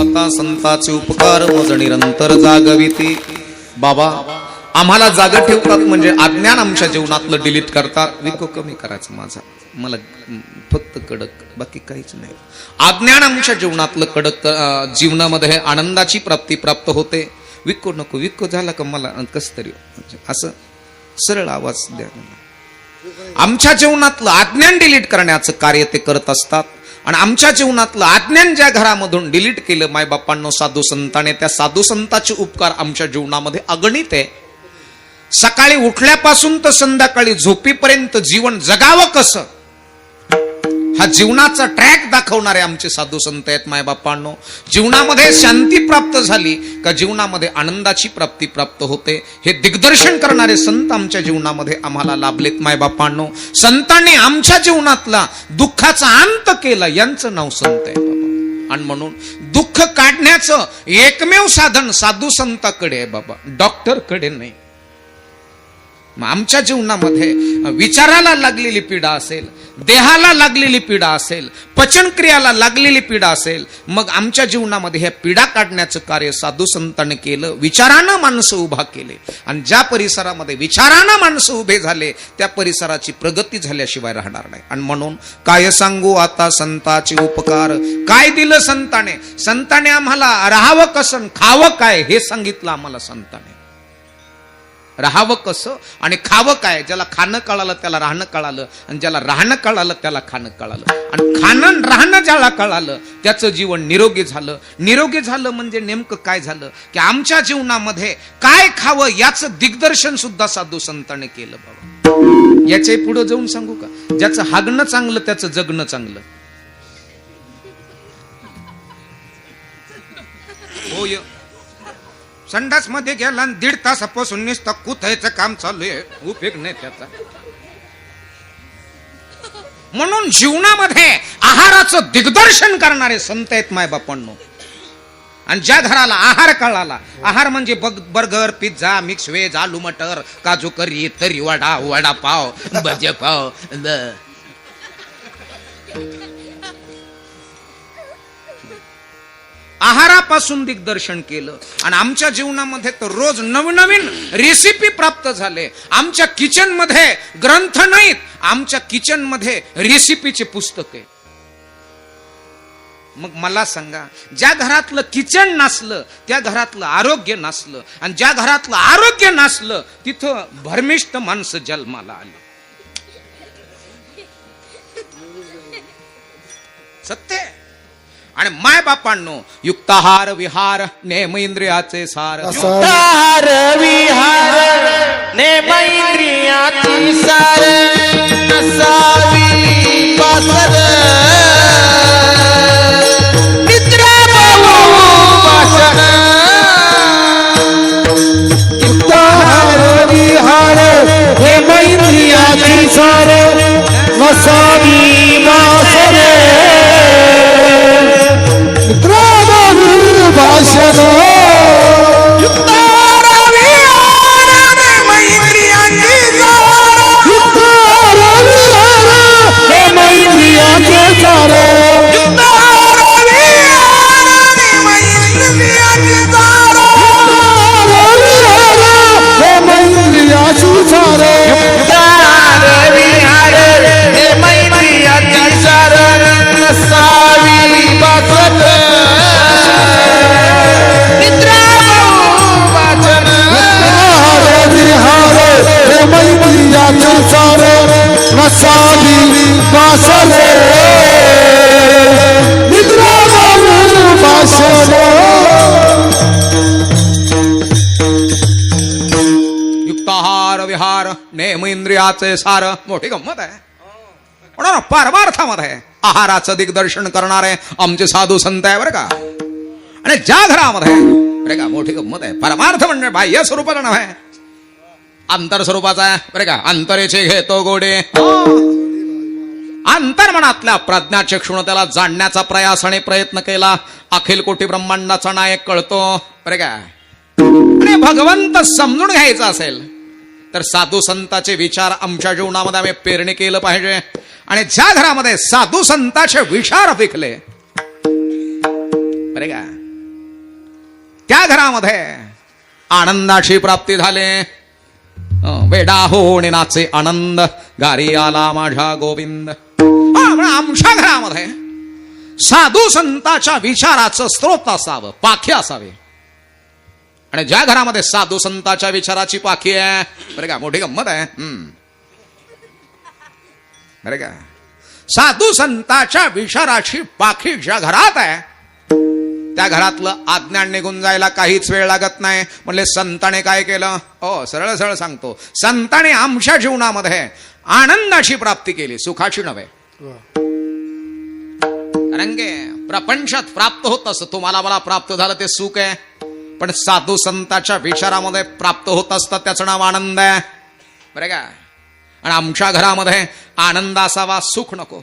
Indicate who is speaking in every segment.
Speaker 1: आता संताचे उपकार मज निरंतर जागविती. बाबा आम्हाला जाग ठेवतात म्हणजे अज्ञान आमच्या जीवनातलं डिलीट करतात. विको कमी करायचं माझा, मला फक्त कडक, बाकी काहीच नाही. अज्ञान आमच्या जीवनातलं कडक, जीवनामध्ये आनंदाची प्राप्ती प्राप्त होते. विको नको, विको झाला का मला कस तरी असं सरळ आवाज द्या. आमच्या जीवनातलं अज्ञान डिलीट करण्याचं कार्य ते करत असतात. आणि आमच्या जीवनातलं अज्ञान ज्या घरामधून डिलीट केलं मायबापांनो साधू संताने, त्या साधू संताचे उपकार आमच्या जीवनामध्ये अगणित आहे. सकाळी उठल्यापासून तर संध्याकाळी झोपीपर्यंत जीवन जगावं कसं हा जीवनाचा ट्रॅक दाखवणारे आमचे साधू संत आहेत मायबापांनो. जीवनामध्ये शांती प्राप्त झाली का जीवनामध्ये आनंदाची प्राप्ती प्राप्त होते, हे दिग्दर्शन करणारे संत आमच्या जीवनामध्ये आम्हाला लाभलेत मायबापांनो. संतांनी आमच्या जीवनातला दुःखाचा अंत केला, यांचं नाव संत आहे बाबा. आणि म्हणून दुःख काढण्याचं एकमेव साधन साधू संताकडे आहे बाबा, डॉक्टरकडे नाही. आमच्या जीवनामध्ये विचाराला लागलेली पीडा असेल, देहाला लागलेली पीडा असेल, पचनक्रियाला लागलेली पीडा असेल, मग आमच्या जीवनामध्ये ह्या पीडा काढण्याचं कार्य साधू संतांनी केलं. विचारानं माणसं उभा केले आणि ज्या परिसरामध्ये विचारानं माणसं उभे झाले त्या परिसराची प्रगती झाल्याशिवाय राहणार नाही. आणि म्हणून काय सांगू आता संताचे उपकार, काय दिलं संताने. संताने आम्हाला राहावं कसं खावं काय हे सांगितलं आम्हाला संताने. राहावं कसं आणि खावं काय. ज्याला खाणं कळालं त्याला राहणं कळालं, आणि ज्याला राहणं कळालं त्याला खाणं कळालं. आणि खाणं राहणं ज्याला कळालं त्याचं जीवन निरोगी झालं. निरोगी झालं म्हणजे नेमकं काय झालं की आमच्या जीवनामध्ये काय खावं याचं दिग्दर्शन सुद्धा साधू संतांनी केलं बाबा. याच्या पुढे जाऊन सांगू का, ज्याचं हागणं चांगलं त्याचं जगणं चांगलं. होय, संडास मध्ये गेला 1.5 तासापासून नुसतं कुथायचं काम चालू आहे, उपयोग नाही त्याचा. म्हणून जीवनामध्ये आहाराचं दिग्दर्शन करणारे संत आहेत मायबापांनो. आणि ज्या घराला आहार कळाला, आहार म्हणजे बर्गर, पिझ्झा, मिक्स व्हेज, आलू मटर, काजू करी, तरी वडा, वडापाव, भजे पाव, आहारापासून दिग्दर्शन केलं. आणि आमच्या जीवनामध्ये तर रोज नवीन नवीन रेसिपी प्राप्त झाले. आमच्या किचन मध्ये ग्रंथ नाहीत, आमच्या किचन मध्ये रेसिपीचे पुस्तक आहे. मग मला सांगा, ज्या घरातलं किचन नसलं त्या घरातलं आरोग्य नसलं, आणि ज्या घरातलं आरोग्य नसलं तिथं भरमिष्ठ माणसं जन्माला आली. सत्य. आणि माय बापांनो, युक्ताहार विहार नेम इंद्रियाचे सार.
Speaker 2: युक्ताहार विहार नेम इंद्रियाचे सार, नसावी पासर निद्रा बहु वासन. युक्ताहार विहार नेम इंद्रियाचे सार, नसावी पासर
Speaker 1: युक्ताहार विहार नेम इंद्रियाचे सार. मोठी गंमत आहे. म्हणून परमार्थामध्ये आहाराचं दिग्दर्शन करणारे आमचे साधू संत आहे बरं का. आणि ज्या घरामध्ये बरं का, मोठी गंमत आहे. परमार्थ म्हणजे बाह्य स्वरूपाचा नव्हे, अंतर स्वरूपाचा आहे बरं का. अंतरेचे घेतो गोडे. अंतर्मनातल्या प्रज्ञाचक्षुण त्याला जाणण्याचा प्रयास आणि प्रयत्न केला. अखिल कोटी ब्रह्मांडाचा नायक कळतो बरं का. आणि भगवंत समजून घ्यायचा असेल तर साधू संतांचे विचार आमच्या जीवनामध्ये आम्ही पेरणी केलं पाहिजे. आणि ज्या घरामध्ये साधू संतांचे विचार विकले बरे का, त्या घरामध्ये आनंदाची प्राप्ती झाले. वेडा होणे नाचे आनंद, गारी आला माझ्या गोविंद. आमच्या घरामध्ये साधू संतांच्या विचाराचं स्रोत असावं, पाखी असावे. आणि ज्या घरामध्ये साधू संतांच्या विचाराची पाखी आहे, बरं का, मोठी गंमत आहे. बरं का, साधू संतांच्या विचाराची पाखी ज्या घरात आहे, त्या घरातलं अज्ञान निघून जायला काहीच वेळ लागत नाही. म्हणले संताने काय केलं? सरळ सरळ सांगतो, संताने आमच्या जीवनामध्ये आनंदाची प्राप्ती केली, सुखाची नव्हे. कारण की प्रपंचात प्राप्त होत असं तुम्हाला मला प्राप्त झालं ते सुख आहे, पण साधू संतांच्या विचारामध्ये प्राप्त होत असतं त्याचं नाव आनंद आहे. बरं का, आणि आमच्या घरामध्ये आनंद असावा, सुख नको.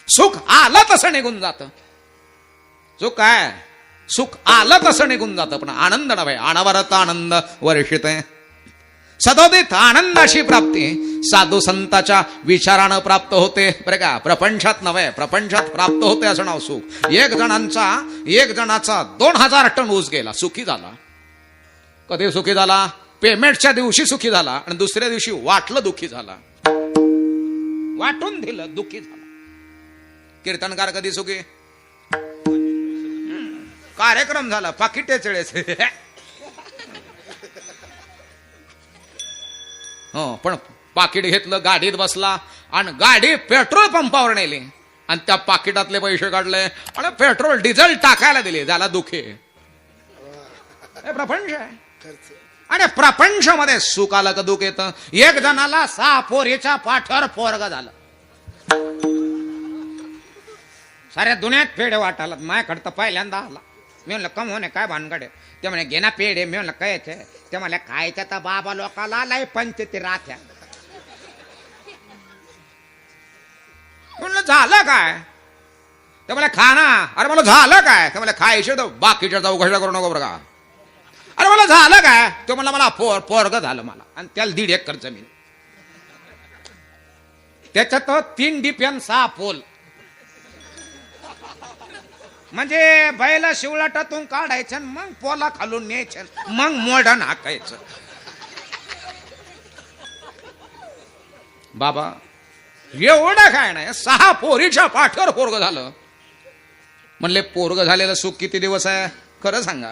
Speaker 1: सुख आलं तसं निघून जातं. सुख काय? सुख आलं तसं निघून जातं, पण आनंद नव्हे. अनवरत आनंद वर्षित आहे. सदोदित आनंदाची प्राप्ती साधू संतांच्या विचारानं प्राप्त होते. बरं का, प्रपंचात नव्हे, प्रपंचात प्राप्त होते असं नाव सुख. एक जणाचा 2000 टन ऊस गेला, सुखी झाला. कधी सुखी झाला? पेमेंटच्या दिवशी सुखी झाला, आणि दुसऱ्या दिवशी वाटलं दुखी झाला. वाटून दिलं दुखी झाला. कीर्तनकार कधी सुखी? कार्यक्रम झाला, पाकिटे चळेच. पण पाकिट घेतलं, गाडीत बसला, आणि गाडी पेट्रोल पंपावर नेली, आणि त्या पाकिटातले पैसे काढले आणि पेट्रोल डिझेल टाकायला दिले. झाला दुःखी. प्रपंच आहे. आणि प्रपंचामध्ये सुख आलं का दुःख येतं. एक जणाला 6 पोरीच्या पाठवर पोरग झालं. साऱ्या दुनियात पेढे वाटायला, माझ्याकडे तर पहिल्यांदा आला. मी म्हणलं कम होणे काय भानगडे? ते म्हणे घे ना पेढे. मी म्हणलं काय ते? ते मला खायच्या तर बाबा लोकाला लय पंचती राहत्या. म्हणलं झालं काय? ते मला खा ना. अरे मला झालं काय? ते मला खायचे तर बाकीच्या चौकशा करू नको बरं का. अरे मला झालं काय? ते म्हणला मला पोरग झालं मला, आणि त्याला 1.5 एकर जमीन, त्याच्यात 3 डिप्यान 6 पोल. म्हणजे बैला शिवलाटातून काढायचं, मग पोला खालून न्यायचं, मग मोडण हाकायचं. बाबा एवढं काय नाही, 6 पोरीच्या पाठवर पोरग झालं. म्हणले पोरग झालेलं सुख किती दिवस आहे? खरं सांगा,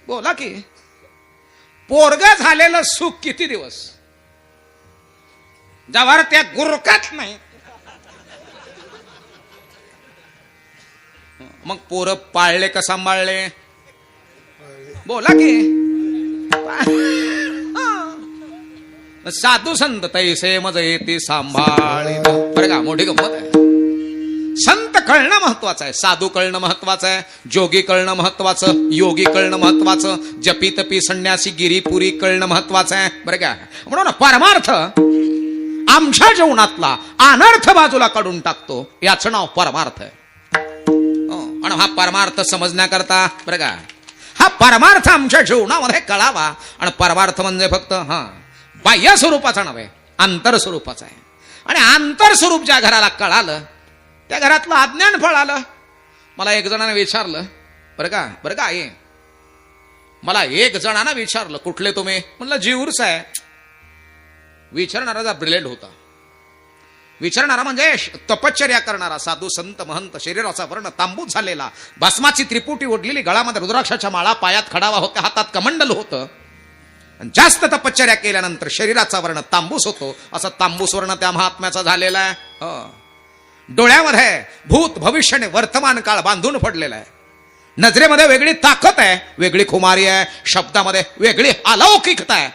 Speaker 1: बोला की. पोरग झालेलं सुख किती दिवस? जवळ त्या गुरकात नाही. मग पोरं पाळले का सांभाळले? बोला की. साधू संत तैसे मज येते सांभाळे. बरं का, मोठी गंमत आहे. संत कळणं महत्वाचं आहे, साधू कळणं महत्वाचं आहे, जोगी कळणं महत्वाचं, योगी कळणं महत्वाचं, जपी तपी संन्यासी गिरीपुरी कळणं महत्वाचं आहे. बरं का, म्हणून परमार्थ आमच्या जीवनातला अनर्थ बाजूला काढून टाकतो, याचं नाव परमार्थ आहे. आणि हा परमार्थ समजण्याकरता, बरं का, हा परमार्थ आमच्या जीवनामध्ये कळावा. आणि परमार्थ म्हणजे फक्त बाह्य स्वरूपाचा नव्हे, आंतर स्वरूपाचा आहे. आणि आंतर स्वरूप ज्या घराला कळालं, त्या घरातलं अज्ञान फळालं. मला एक जणाने विचारलं, बरं का आई, मला एक जणानं विचारलं कुठले तुम्ही? म्हणलं जीवूरच आहे. विचारणारा ब्रिलियंट होता. विचारणारा म्हणजे तपश्चर्या करणारा, साधू संत महंत, शरीराचा वर्ण तांबूस झालेला, भस्माची त्रिपुटी ओढलेली, गळामध्ये रुद्राक्षाच्या माळा, पायात खडावा होत्या, हातात कमंडल होतं. जास्त तपश्चर्या केल्यानंतर शरीराचा वर्ण तांबूस होतो. असा तांबूस वर्ण त्या महात्म्याचा झालेला आहे. डोळ्यामध्ये भूत भविष्य आणि वर्तमान काळ बांधून पडलेला आहे. नजरेमध्ये वेगळी ताकद आहे, वेगळी खुमारी आहे, शब्दामध्ये वेगळी अलौकिकता आहे.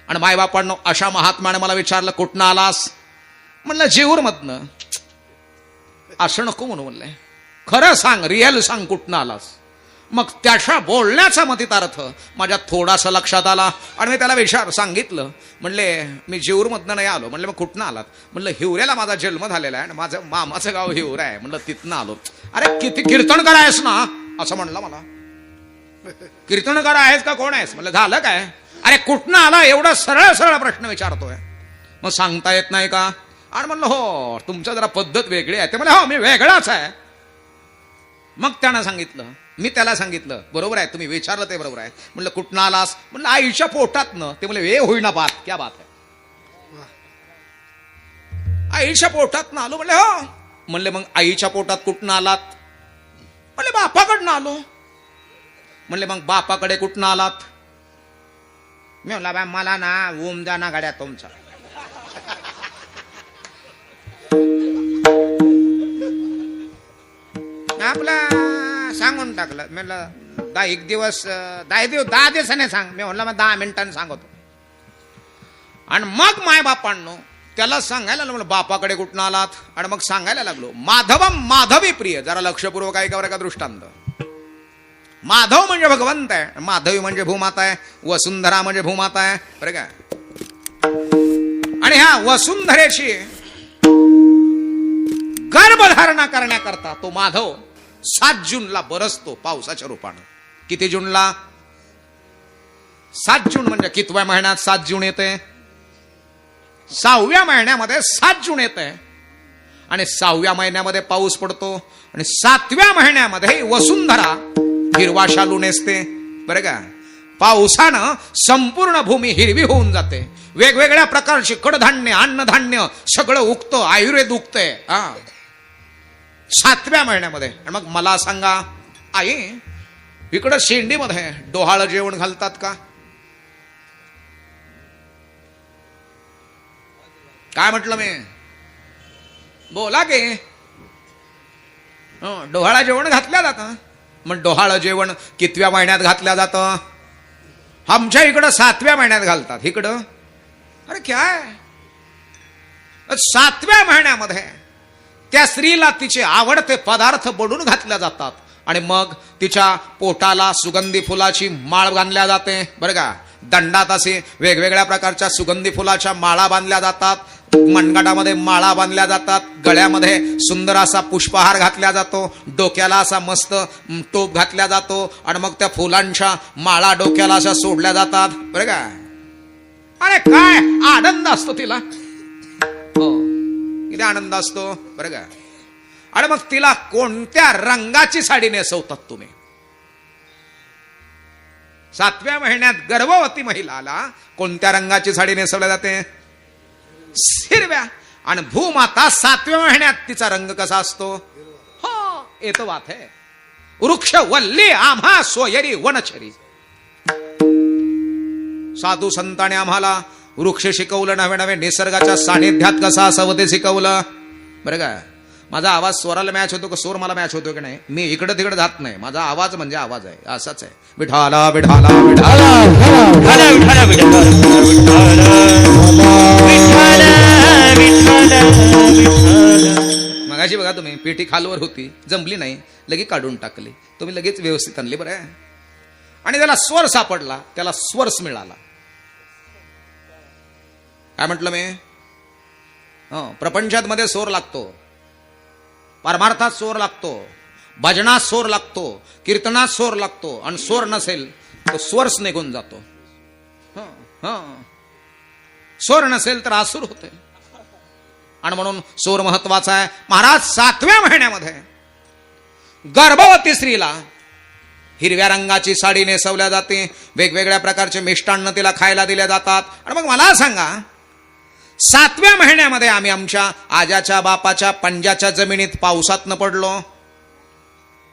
Speaker 1: आणि मायबापांनो, अशा महात्म्याने मला विचारलं कुठनं आलास? म्हणलं जीवूर मधनं. असं नको म्हणू म्हणलंय, खरं सांग, रिअल सांग, कुठनं आलास? मग त्याच्या बोलण्याचा मतितार्थ माझ्या थोडासा लक्षात आला. आणि मी त्याला सांगितलं, म्हणले मी जीवूर मधनं नाही आलो. म्हणले मग कुठनं आलात? म्हणलं हिवऱ्याला माझा जन्म झालेला आहे आणि माझं मामाचं गाव हिवरा आहे. म्हणलं तिथनं आलो. अरे किती कीर्तनकार आहेस ना, असं म्हणलं मला. कीर्तनकार आहेस का कोण आहेस? म्हणलं झालं काय? अरे कुठनं आला? एवढा सरळ सरळ प्रश्न विचारतोय. मग सांगता येत नाही का? आणि म्हणलं हो, तुमचं जरा पद्धत वेगळी आहे. ते म्हणलं हो, मी वेगळाच आहे. मग त्यानं सांगितलं, मी त्याला सांगितलं बरोबर आहे, तुम्ही विचारलं ते बरोबर आहे. म्हणलं कुठं आलास? म्हणलं आईच्या पोटात न. ते म्हणले वे होईना बात, क्या बात आहे, आईच्या पोटात ना आलो. म्हणले हो. म्हणले मग आईच्या पोटात कुठं आलात? म्हणले बापाकडनं आलो. म्हणले मग बापाकडे कुठं आलात? मी म्हणला बा मला ना ओम द्या ना गाड्या तुमचा. आपला सांगून टाकलं. म्हणलं 10 दिवसाने सांग. मी म्हणलं मग 10 मिनिटांनी सांगतो. आणि मग माय बापांनो त्याला सांगायला लागलो, बापाकडे कुठं आलात? आणि मग सांगायला लागलो माधवम माधवी प्रिय. जरा लक्षपूर्वक ऐकावर का दृष्टांत. माधव म्हणजे भगवंत आहे, माधवी म्हणजे भूमाता आहे, वसुंधरा म्हणजे भूमाता आहे, बरं का. आणि ह्या वसुंधरेची गर्भधारणा करण्याकरता तो माधव 7 जूनला बरसतो पावसाच्या रूपानं. किती जूनला? 7 जून. म्हणजे कितव्या महिन्यात 7 जून येते? 6व्या महिन्यामध्ये 7 जून येते. आणि 6व्या महिन्यामध्ये पाऊस पडतो. आणि 7व्या महिन्यामध्ये वसुंधरा हिरवा शालू नेसते, बरं का. पावसानं संपूर्ण भूमी हिरवी होऊन जाते. वेगवेगळ्या प्रकारची कडधान्य अन्नधान्य सगळं उगतं, आयुर्वेद उगतंय. 7व्या महिन्यामध्ये. आणि मग मला सांगा आई, इकडं शेंडीमध्ये डोहाळं जेवण घालतात का? काय म्हटलं मी? बोला की. डोहाळा जेवण घातल्या जातं. मग डोहाळं जेवण कितव्या महिन्यात घातल्या जातं? आमच्या इकडं 7व्या महिन्यात घालतात. इकडं अरे काय 7व्या महिन्यामध्ये त्या स्त्रीला तिचे आवडते पदार्थ बनवून घातल्या जातात. आणि मग तिच्या पोटाला सुगंधी फुलाची माळ बांधल्या जाते, बरं का. दंडात असे वेगवेगळ्या प्रकारच्या सुगंधी फुलाच्या माळा बांधल्या जातात. मनगटामध्ये माळा बांधल्या जातात. गळ्यामध्ये सुंदर असा पुष्पहार घातला जातो. डोक्याला असा मस्त टोप घातला जातो. आणि मग त्या फुलांच्या माळा डोक्याला अशा सोडल्या जातात, बरं का. अरे काय आनंद असतो तिला, हो किती आनंद असतो, बरं का. आणि मग तिला कोणत्या रंगाची साडी नेसवतात तुम्ही? 7व्या महिन्यात गर्भवती महिलाला कोणत्या रंगाची साडी नेसवल्या जाते? हिरव्या. आणि भूमाता 7व्या महिन्यात तिचा रंग कसा असतो? हो येतो बात है. वृक्ष वल्ली आम्हा सोयरी वनचरी. साधू संतांनी आम्हाला वृक्ष शिकवलं, नवे नवे निसर्गाच्या सानिध्यात कसा असावं ते शिकवलं, बरं का. माझा आवाज स्वराला मॅच होतो का स्वर मला मॅच होतो की नाही? मी इकडं तिकडे जात नाही. माझा आवाज म्हणजे आवाज आहे, असाच आहे. विठाला विठाला विठाला मगाशी बघा तुम्ही पेटी खालवर होती, जमली नाही, लगेच काढून टाकली. तुम्ही लगेच व्यवस्थित आणली, बरं आहे. आणि त्याला स्वर सापडला, त्याला स्वर्स मिळाला. काय म्हटलं मी? प्रपंचात मध्ये स्वर लागतो, परमार्थात स्वर लागतो, भजनात स्वर लागतो, कीर्तनात स्वर लागतो. आणि स्वर नसेल तो स्वर्स निघून जातो. स्वर नसेल तर आसुर होते. आणि म्हणून स्वर महत्वाचा आहे. महाराज 7व्या महिन्यामध्ये गर्भवती स्त्रीला हिरव्या रंगाची साडी नेसवल्या जाते. वेगवेगळ्या प्रकारचे मिष्टान्न तिला खायला दिल्या जातात. आणि मग मला सांगा 7व्या महिन्यामध्ये आम्ही आमच्या आजाच्या बापाच्या पंजाच्या जमिनीत पावसात न पडलो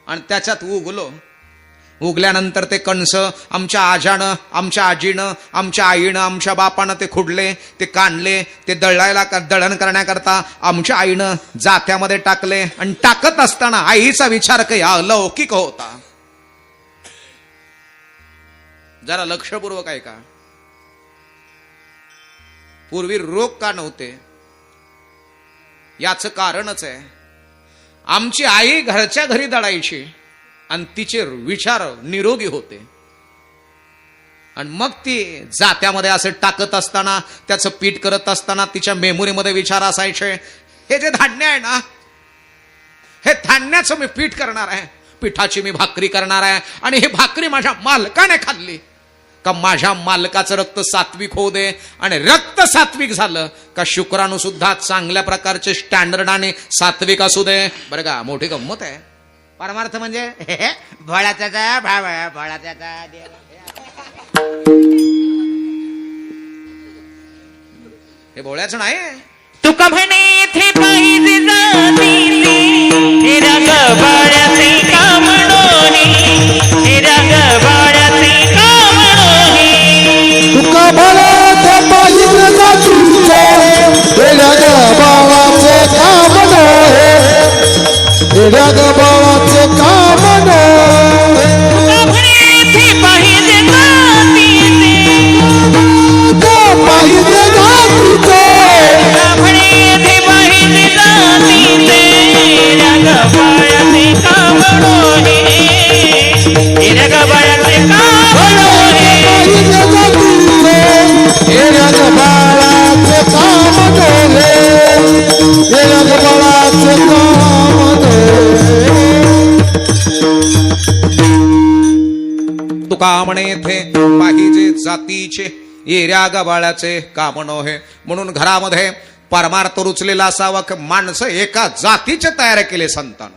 Speaker 1: आणि त्याच्यात उगलो. उगल्यानंतर ते कणस आमच्या आजानं, आमच्या आजीनं, आमच्या आईनं, आमच्या बापानं ते खुडले, ते काढले, ते दळण करण्याकरता आमच्या आईनं जात्यामध्ये टाकले. आणि टाकत असताना आईचा विचार काही अलौकिक होता. जरा लक्षपूर्वक ऐका. पूर्वी रोग का नव्हते याचं कारणच आहे. आमची आई घरच्या घरी दळायची आणि तिचे विचार निरोगी होते. आणि मग ती जात्यामध्ये असे टाकत असताना, त्याचं पीठ करत असताना तिच्या मेमोरीमध्ये विचार असायचे, हे जे धान्य आहे ना, हे धान्याचं मी पीठ करणार आहे, पिठाची मी भाकरी करणार आहे. आणि ही भाकरी माझ्या मालकाने खाल्ली का माझ्या मालकाचं रक्त सात्विक होऊ दे. आणि रक्त सात्विक झालं का शुक्राणू सुद्धा चांगल्या प्रकारचे स्टँडर्डाने सात्विक असू दे, बरं का. मोठी गंमत आहे.
Speaker 3: परमार्थ म्हणजे भोळ्याचा भोळ्याचा देव.
Speaker 1: हे भोळ्याचं नाही.
Speaker 4: तुका म्हणे थे पाहिजे जातीचे हे रंग बाळ्याचे कामणोनी हे रंग बाळ्याचे कामणोनी
Speaker 2: तुका भला ते पाहिजे जातीचे वेड्या बाळाचे काम नव्हे वेड्या बाळाचे काम नव्हे
Speaker 4: तुका म्हणे थे पाहिजे जातीचे
Speaker 2: ते पाहिजे जातीचे
Speaker 4: तुका म्हणे थे पाहिजे जातीचे रंग बाळ्याचे कामणोनी हे रंग बाळ्याचे कामणोनी
Speaker 2: पाहिजे जातीचे वेड्या बाळाचे काम नव्हे वेड्या बाळाचे काम नव्हे
Speaker 1: तुका म्हणे थे पाहिजे जातीचे येऱ्या गबाळ्याचे काम नव्हे. म्हणून घरामध्ये परमार्थ रुचलेला असावा की माणसं एका जातीचे तयार केले संतान.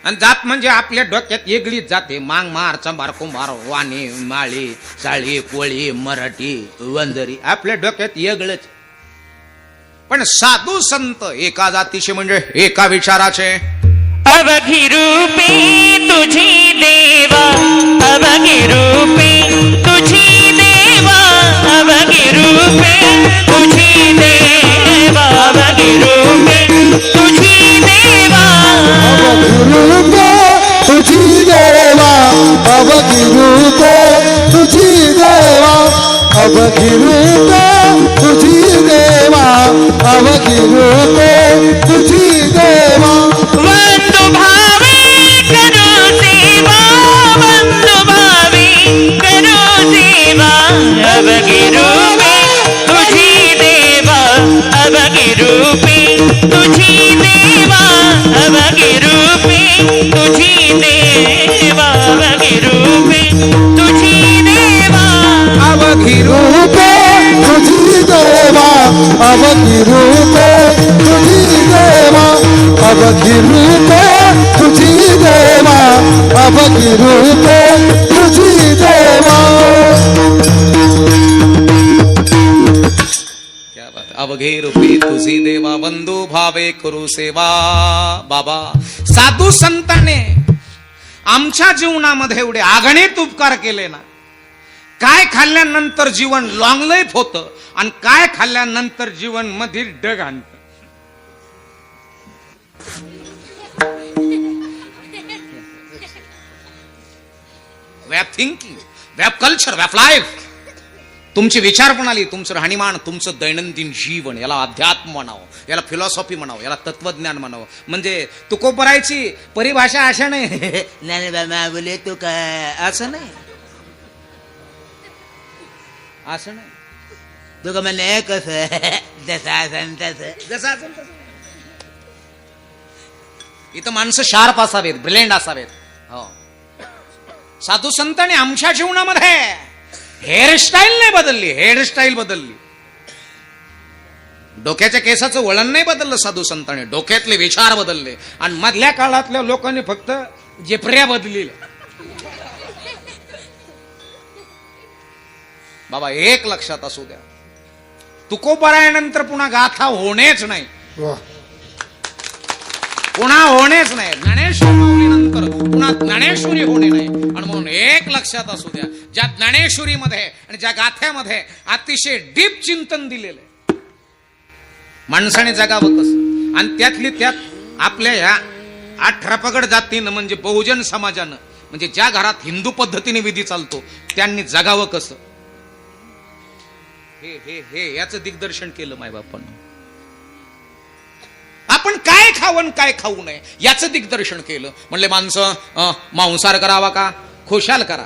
Speaker 1: आणि जात म्हणजे आपल्या डोक्यात वेगळीच जाते. मांग मार चंबार कुंभार वाणी माळी साळी कोळी मराठी वंजरी आपल्या डोक्यात वेगळंच. पण साधू संत एका जातीचे म्हणजे एका विचाराचे.
Speaker 4: अवघी रूपे तुझी देवा अवघी रूपे तुझी देवा अवघी रूपे तुझी देवा अवघी रूपे तुझी देवा
Speaker 2: तुझी देवा अवघी रूपे तुझी देवा अवघी रूपे तुझी देवा अवघी रूपे तुझी देवा
Speaker 4: वंदु भावे करो सेवा वंदु भावे करो सेवा अवघी रूपे तुझी देवा अवघी रूपे तुझी देवा अवघी रूपे तुझी देवा अवघी रूपे तुझी देवा
Speaker 1: अवघी
Speaker 2: रूपे तुझी देवा अवघी रूपे तुझी देवा अवघी रूपे तुझी देवा अवघी रूपे तुझी देवा
Speaker 1: क्या बात. अवघे रूपी तुझी देवा बंधू भावे करू सेवा. बाबा साधू संताने आमच्या जीवनामध्ये एवढे आगणित उपकार केले ना. काय खाल्ल्यानंतर जीवन लॉंग लाईफ होतं आणि काय खाल्ल्यानंतर जीवन मध्ये डग आणत. वॅप थिंकिंग वॅप कल्चर वॅप लाईफ. तुमची विचार प्रणाली तुमचं राहणीमान तुमचं दैनंदिन जीवन याला अध्यात्म म्हणावं याला फिलॉसॉफी म्हणावं याला तत्वज्ञान म्हणावं. म्हणजे तुकोबरायची परिभाषा अशा नाही
Speaker 3: नाही बाबा बोले तू काय
Speaker 1: असं नाही असं नाही.
Speaker 3: तू का म्हणे कसं जसं असं तसं.
Speaker 1: जसं असेल तसं. इथं माणसं शार्प असावेत ब्रिलियंट असावेत. हो साधू संतांनी आमच्या जीवनामध्ये हेअरस्टाईल नाही बदलली. हेअरस्टाईल बदलली. डोक्याच्या केसाचं वळण नाही बदललं साधू संतांनी. डोक्यातले विचार बदलले. आणि मधल्या काळातल्या लोकांनी फक्त जेपऱ्या बदलिल्या. बाबा एक लक्षात असू द्या तुकोबरायानंतर पुन्हा गाथा होणेच नाही. पुन्हा होणेच नाही. ज्ञानेश्वर माऊलीनंतर पुन्हा ज्ञानेश्वरी होणे नाही. आणि म्हणून एक लक्षात असू द्या ज्या ज्ञानेश्वरीमध्ये आणि ज्या गाथ्यामध्ये अतिशय डीप चिंतन दिलेलं आहे माणसाने जगावं कसं. आणि त्यातली त्यात आपल्या ह्या 18 पगड जातीनं म्हणजे बहुजन समाजानं म्हणजे ज्या घरात हिंदू पद्धतीने विधी चालतो त्यांनी जगावं कसं हे हे हे याचं दिग्दर्शन केलं मायबापानं. आपण काय खावं काय खाऊ नये याचं दिग्दर्शन केलं. म्हणले माणसं मांसाहार करावा का खुशाल करा.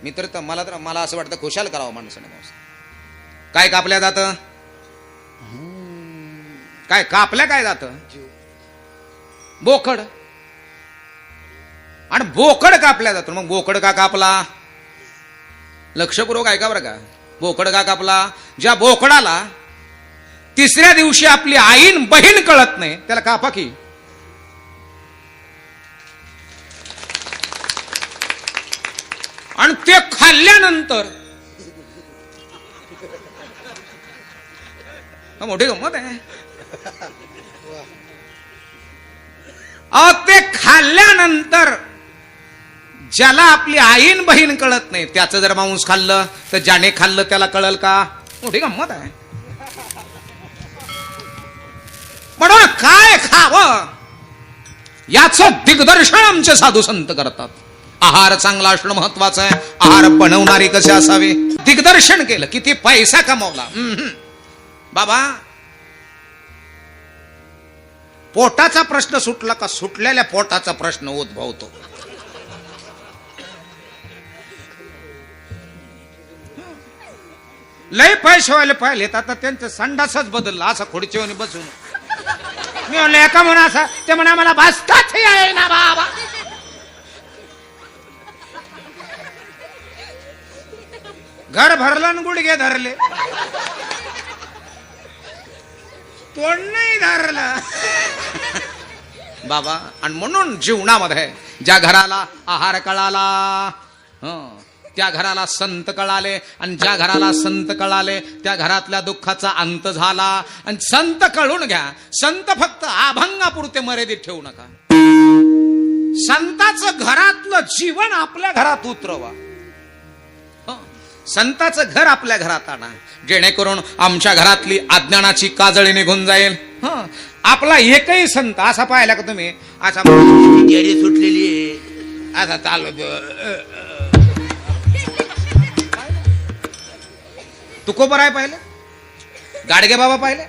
Speaker 1: मी तर मला असं वाटतं खुशाल करावं माणसाने मांसाहार. काय कापल्या जातं काय कापल्या काय जातं बोकड. आणि बोकड कापल्या जातो. मग बोकड का कापला लक्षपूर्वक ऐका बरं का. बोकड का कापला ज्या बोकडाला तिसऱ्या दिवशी आपली आईन बहीण कळत नाही त्याला कापा की. आणि ते खाल्ल्यानंतर मोठी गंमत आहे. ते खाल्ल्यानंतर ज्याला आपली आईन बहीण कळत नाही त्याचं जर मांस खाल्लं तर ज्याने खाल्लं त्याला कळल का. मोठी गंमत आहे. म्हणून काय खावं याचं दिग्दर्शन आमचे साधू संत करतात. आहार चांगला असणं महत्वाचं आहे. आहार बनवणारे कसे असावे दिग्दर्शन केलं. किती पैसा कमवला बाबा, पोटाचा प्रश्न सुटला का सुटलेल्या पोटाचा प्रश्न उद्भवतो. लय पैसे व्हायला पाहिले आता त्यांचं संडासच बदललं. असं खुर्चीवर बसून मी म्हणलं एका म्हणा असा ते म्हणा मला बसताच आहे ना बाबा. घर भरलं आणि गुडघे धरले, तोंड नाही धरलं बाबा. आणि म्हणून जीवनामध्ये ज्या घराला आहार कळाला त्या घराला संत कळाले, आणि ज्या घराला संत कळाले त्या घरातल्या दुःखाचा अंत झाला. आणि संत कळून घ्या, संत फक्त अभंगापुरते मर्यादित ठेवू नका. संताचं घरातलं जीवन आपल्या घरात उतरवा. संताचं घर आपल्या घरात आणा, जेणेकरून आमच्या घरातली अज्ञानाची काजळी निघून जाईल. आपला एकही संत असा पाहिला का तुम्ही असा
Speaker 3: जेडी सुटलेली
Speaker 1: असा चालू तुकोबराय पाहिलं, गाडगे बाबा पाहिले,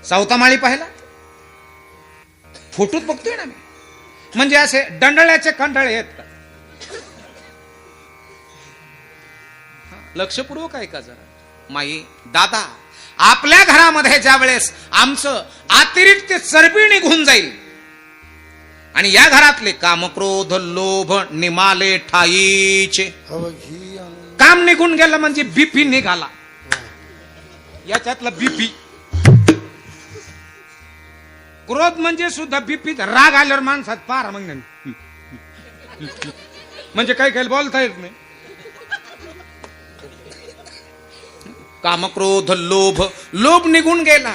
Speaker 1: सावतामाळी पाहिला, फोटोत बघतोय ना मी. म्हणजे असे दंडळ्याचे कंडळे आहेत का. लक्षपूर्वक ऐका जरा. माई दादा, आपल्या घरामध्ये ज्या वेळेस आमचं अतिरिक्त चरबी निघून जाईल आणि या घरातले कामक्रोध लोभ निमाले ठाईचे काम निघून गेलं म्हणजे बीपी निघाला. याच्यातला बीपी क्रोध म्हणजे सुद्धा बीपी. राग आल्यावर माणसात पार मग म्हणजे काही काही बोलता येत नाही. कामक्रोध लोभ, लोभ निघून गेला.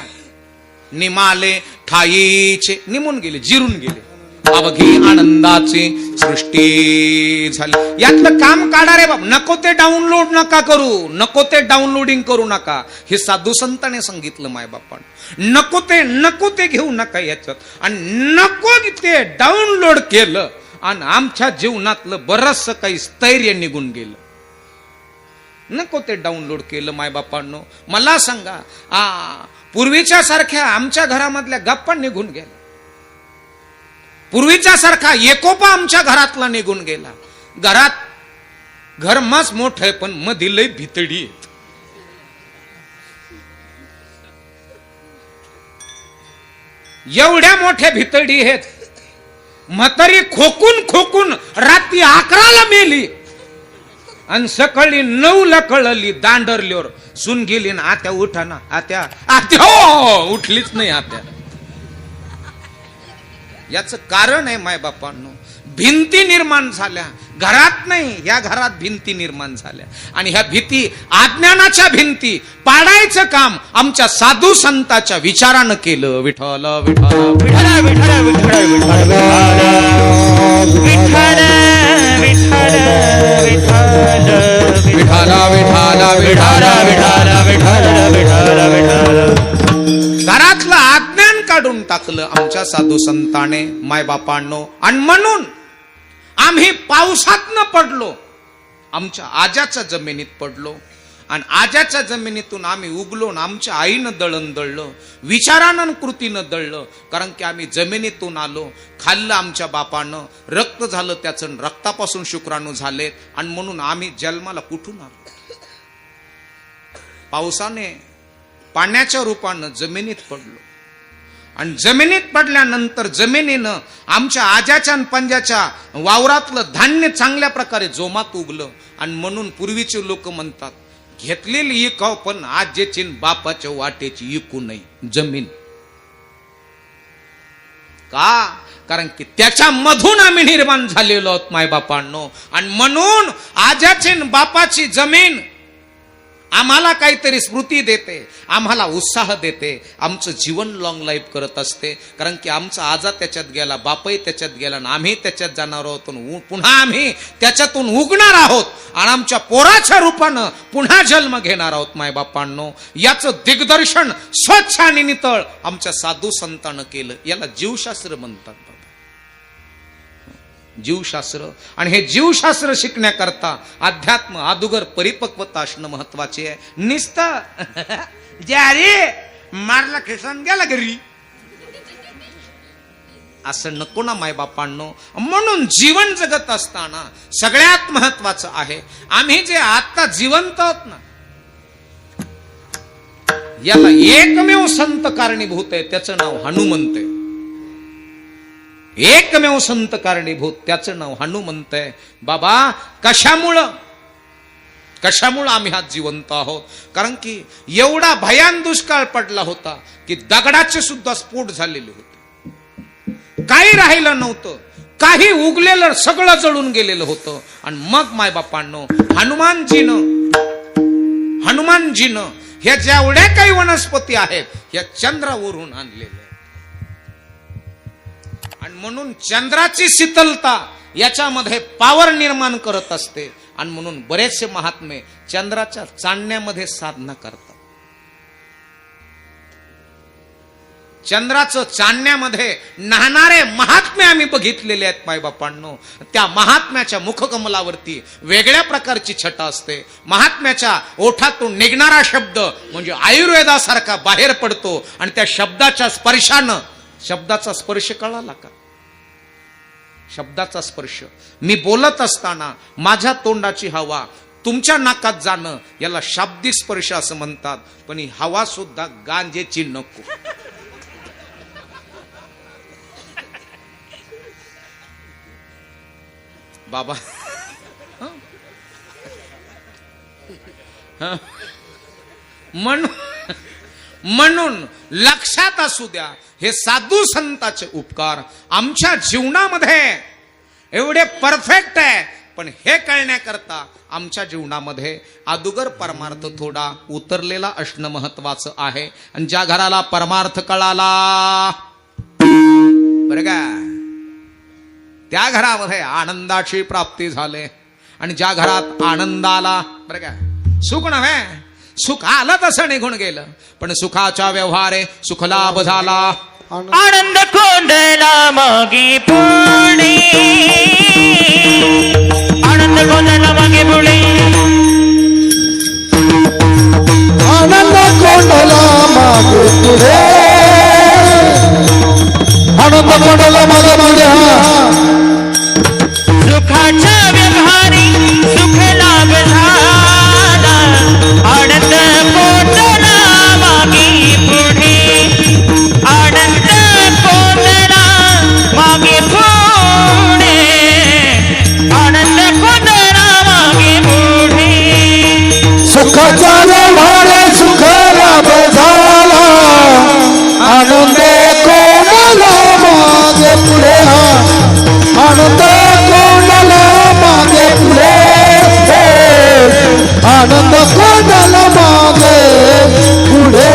Speaker 1: निमाले ठाईचे निमून गेले, जिरून गेले. अवघी आनंदाची सृष्टी झाली. यातलं काम काढा रे बाब. नको ते डाउनलोड नका करू, नको ते डाउनलोडिंग करू नका. हे साधू संतांनी सांगितलं माय बापान. नको ते घेऊ नका याच्यात. आणि नको ते डाउनलोड केलं आणि आमच्या जीवनातलं बरचसं काही स्थैर्य निघून गेलं. नको ते डाउनलोड केलं माय बापांनो. मला सांगा, पूर्वीच्या सारख्या आमच्या घरामधल्या गप्पा निघून गेल्या. पूर्वीच्या सारखा एकोपा आमच्या घरातला निघून गेला. घरात घर मस्त मोठं आहे पण मध्ये लय भितडी आहेत. एवढ्या मोठ्या भितडी आहेत. म्हातारी खोकून खोकून रात्री 11ला मेली आणि सकाळी 9ला कळली. दांडरल्यावर सुन गेली ना आत्या उठा ना आत्या. हो उठलीच नाही आत्या. याच कारण आहे माय बापांनो, भिंती निर्माण झाल्या घरात नाही, या घरात भिंती निर्माण झाल्या. आणि ह्या भीती अज्ञानाच्या भिंती पाडायचं काम आमच्या साधू संतांच्या विचारानं केलं. विठ्ठल विठ्ठल विठ्ठल विठ्ठल घरातलं अज्ञान काढून टाकलं आमच्या साधू संताने माय बापांनो. आणि म्हणून आम्ही पावसात न पडलो, आमच्या आज्याच्या जमिनीत पडलो. आणि आज्याच्या जमिनीतून आम्ही उगलो. आमच्या आईनं दळण दळलं, विचारानं कृतीनं दळलं. कारण की आम्ही जमिनीतून आलो, खाल्लं आमच्या बापानं, रक्त झालं त्याचं, रक्तापासून शुक्राणू झाले. आणि म्हणून आम्ही जन्माला कुठून आलो. पावसाने पाण्याच्या रूपानं जमिनीत पडलो. आणि जमिनीत पडल्यानंतर जमिनीनं आमच्या आज्याच्या आणि पंजाच्या वावरातलं धान्य चांगल्या प्रकारे जोमात उगलं. आणि म्हणून पूर्वीचे लोक म्हणतात घेतलेली इकाव, पण आज जे चिन बापाच्या वाटेची इकू नाही जमीन. का? कारण की त्याच्यामधून आम्ही निर्माण झालेलो आहोत मायबापांनो. आणि म्हणून आजाची बापाची जमीन आम्हाला काहीतरी स्मृती देते, आम्हाला उत्साह देते, आमचं जीवन लॉंग लाईफ करत असते. कारण की आमचा आजा त्याच्यात गेला, बापही त्याच्यात गेला, आणि आम्ही त्याच्यात जाणार आहोत, पुन्हा आम्ही त्याच्यातून उगणार आहोत आणि आमच्या पोराच्या रूपानं पुन्हा जन्म घेणार आहोत मायबापांनो. याचं दिग्दर्शन स्वच्छ आणि नितळ आमच्या साधू संतांनं केलं. याला जीवशास्त्र म्हणतात बाबा, जीवशास्त्र. आणि हे जीवशास्त्र शिकण्याकरता अध्यात्म अदुगर परिपक्वता असणं महत्वाचे आहे. निस्ता
Speaker 3: जे अरे मारला खिसन गेला घरी
Speaker 1: असं नको ना मायबापांनो. म्हणून जीवन जगत असताना सगळ्यात महत्वाचं आहे, आम्ही जे आता जिवंत आहोत ना, याला एकमेव संत कारणीभूत आहे, त्याचं नाव हनुमंत आहे. एकमेव संत कारणीभूत, त्याचं नाव हनुमंत आहे. बाबा कशामुळं आम्ही आज जिवंत आहोत? कारण की एवढा भयान दुष्काळ पडला होता की दगडाचे सुद्धा स्फोट झालेले होते, काही राहिलं नव्हतं, काही उगलेलं सगळं जळून गेलेलं होतं. आणि मग मायबापांनो हनुमानजीनं ह्या जेवढ्या काही वनस्पती आहेत ह्या चंद्रावरून आणलेल्या. आणि म्हणून चंद्राची शीतलता याच्यामध्ये पावर निर्माण करत असते. आणि म्हणून बरेचसे महात्मे चंद्राच्या चांदण्यामध्ये साधना करतात. चंद्राचं चांदण्यामध्ये नाहणारे महात्मे आम्ही बघितलेले आहेत मायबापांनो. त्या महात्म्याच्या मुखकमलावरती वेगळ्या प्रकारची छटा असते. महात्म्याच्या ओठातून निघणारा शब्द म्हणजे आयुर्वेदासारखा बाहेर पडतो. आणि त्या शब्दाच्या स्पर्शानं, शब्दाचा स्पर्श कळाला का? शब्दाचा स्पर्श, मी बोलत असताना माझ्या तोंडाची हवा तुमच्या नाकात जाणं, याला शाब्दिक स्पर्श असं म्हणतात. पण ही हवा सुद्धा गांजेची नको. बाबा म्हणून लक्षात असू द्या, हे साधू संतांचे उपकार आमच्या जीवनामध्ये एवढे परफेक्ट आहे. पण हे कळण्याकरता आमच्या जीवनामध्ये अदुगर परमार्थ थोडा उतरलेला असणं महत्वाचं आहे. आणि ज्या घराला परमार्थ कळाला बरं का, त्या घरामध्ये आनंदाची प्राप्ती झाली. आणि ज्या घरात आनंद आला बरं का, सुख नव्हे, सुख आलं तसं निघून गेलं, पण सुखाचा व्यवहार आहे, सुख लाभ झाला.
Speaker 4: आनंद कोंडला मागे पुढे, आनंद कोंडला मागे पुढे,
Speaker 2: आनंद कोंडला मागे पुढे, आनंद कोंडला मागे पुढे.
Speaker 4: सुखाच्या व्यवहारी सुख लाभ झाला, आनंद कोंडला मागे पुढे, आनंद कोंडला मागे पुढे, आनंद कोंडला मागे पुढे.
Speaker 2: सुखाचा व्यवहार सुख लाभ झाला, आनंद कोंडला मागे पुढे, आनंद कोंडला मागे पुढे, आनंद कोंडला मागे पुढे.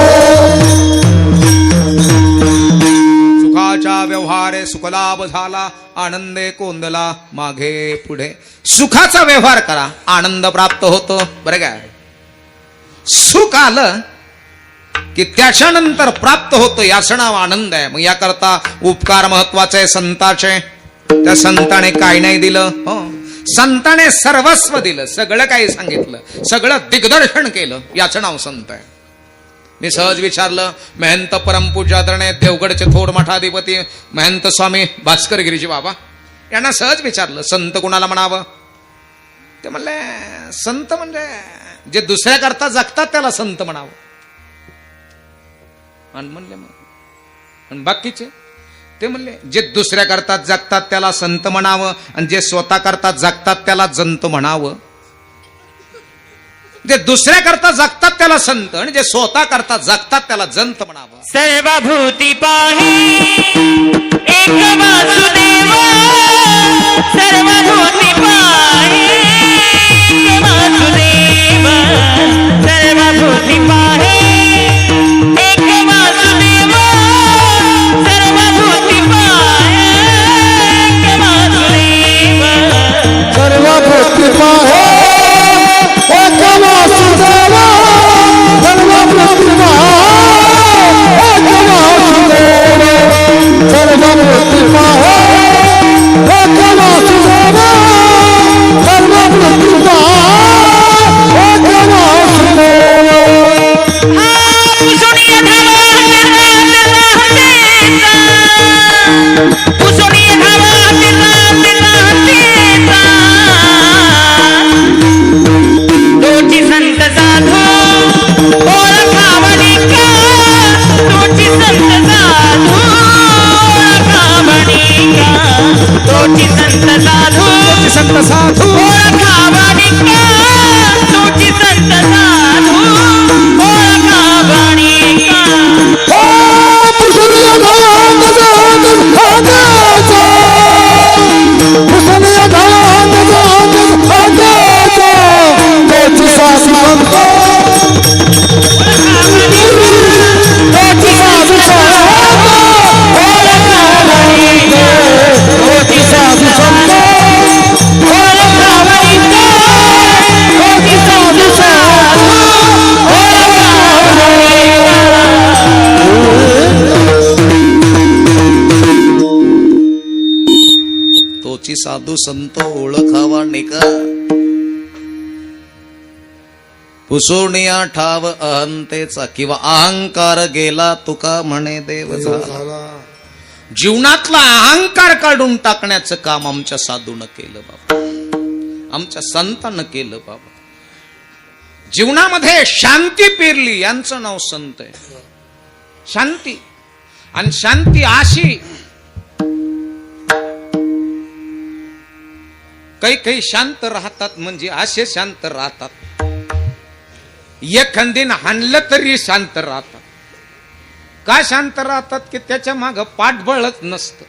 Speaker 1: सुखाचा व्यवहार सुखलाभ झाला, आनंदे कोंदला मागे पुढे. सुखाचा व्यवहार करा, आनंद प्राप्त होतो. बरं काय, सुख आलं की त्याच्यानंतर प्राप्त होतं, याचं नाव आनंद आहे. मग याकरता उपकार महत्वाचे संताचे. त्या संताने काय नाही दिलं? हो, संताने सर्वस्व दिलं, सगळं काही सांगितलं, सगळं दिग्दर्शन केलं, याचं नाव संत आहे. मी सहज विचारलं, महंत परमपूज्य आदरणीय देवगडचे थोर मठाधिपती महंत स्वामी भास्करगिरीजी बाबा यांना सहज विचारलं, संत कुणाला म्हणावं? ते म्हणले, संत म्हणजे जे दुसऱ्याकरता जगतात त्याला संत म्हणावं. आणि म्हणले मग आणि बाकीचे? ते म्हणले, जे दुसऱ्याकरता जगतात त्याला संत म्हणावं, आणि जे स्वतः करता जगतात त्याला जंत म्हणावं. जे दुसऱ्या करता जगतात त्याला संत आणि जे स्वतः करता जगतात त्याला जंत म्हणावं.
Speaker 4: सर्वभूती पाहे एक वासुदेव, सर्वभूती पाहे एक वासुदेव, सर्वभूती पाहे एक वासुदेव, सर्वभूती पाहे एक वासुदेव.
Speaker 2: सर्व प्रतिभा हे एक वासुदेव, सर्व प्रतिभा एक वासुदेव, सर्व प्रतिभा एक वासुदेव, सर्व प्रतिभा एक वासुदेव.
Speaker 4: पुसुनिया तोची संत साधू ओळखावणी का, तोची संत साधू ओळखावणी का, तोची संत साधू
Speaker 1: संत साधू
Speaker 4: ओळखावणी का, तोची संत साधू ओळखावणी का.
Speaker 2: पुसलिया गावात जात हाताचा, पुसलिया गावात जात हाताचा, तोची सासू संत, तोची सासू संत, तोची सासू संत, तोची सासू
Speaker 1: तोची साधू संत ओळखावा निका, पुसोनिया ठाव अहंतेचा किंवा अहंकार गेला तुका म्हणे देव झाला. जीवनातला अहंकार काढून टाकण्याचं काम आमच्या साधूनं केलं बाबा, आमच्या संतानं केलं बाबा. जीवनामध्ये शांती पेरली, यांचं नाव संत आहे. शांती, आणि शांती अशी काही शांत राहतात, म्हणजे असे शांत राहतात एखादीन हाणलं तरी शांत राहतात. का शांत राहतात की त्याच्या माग पाठबळच नसतं,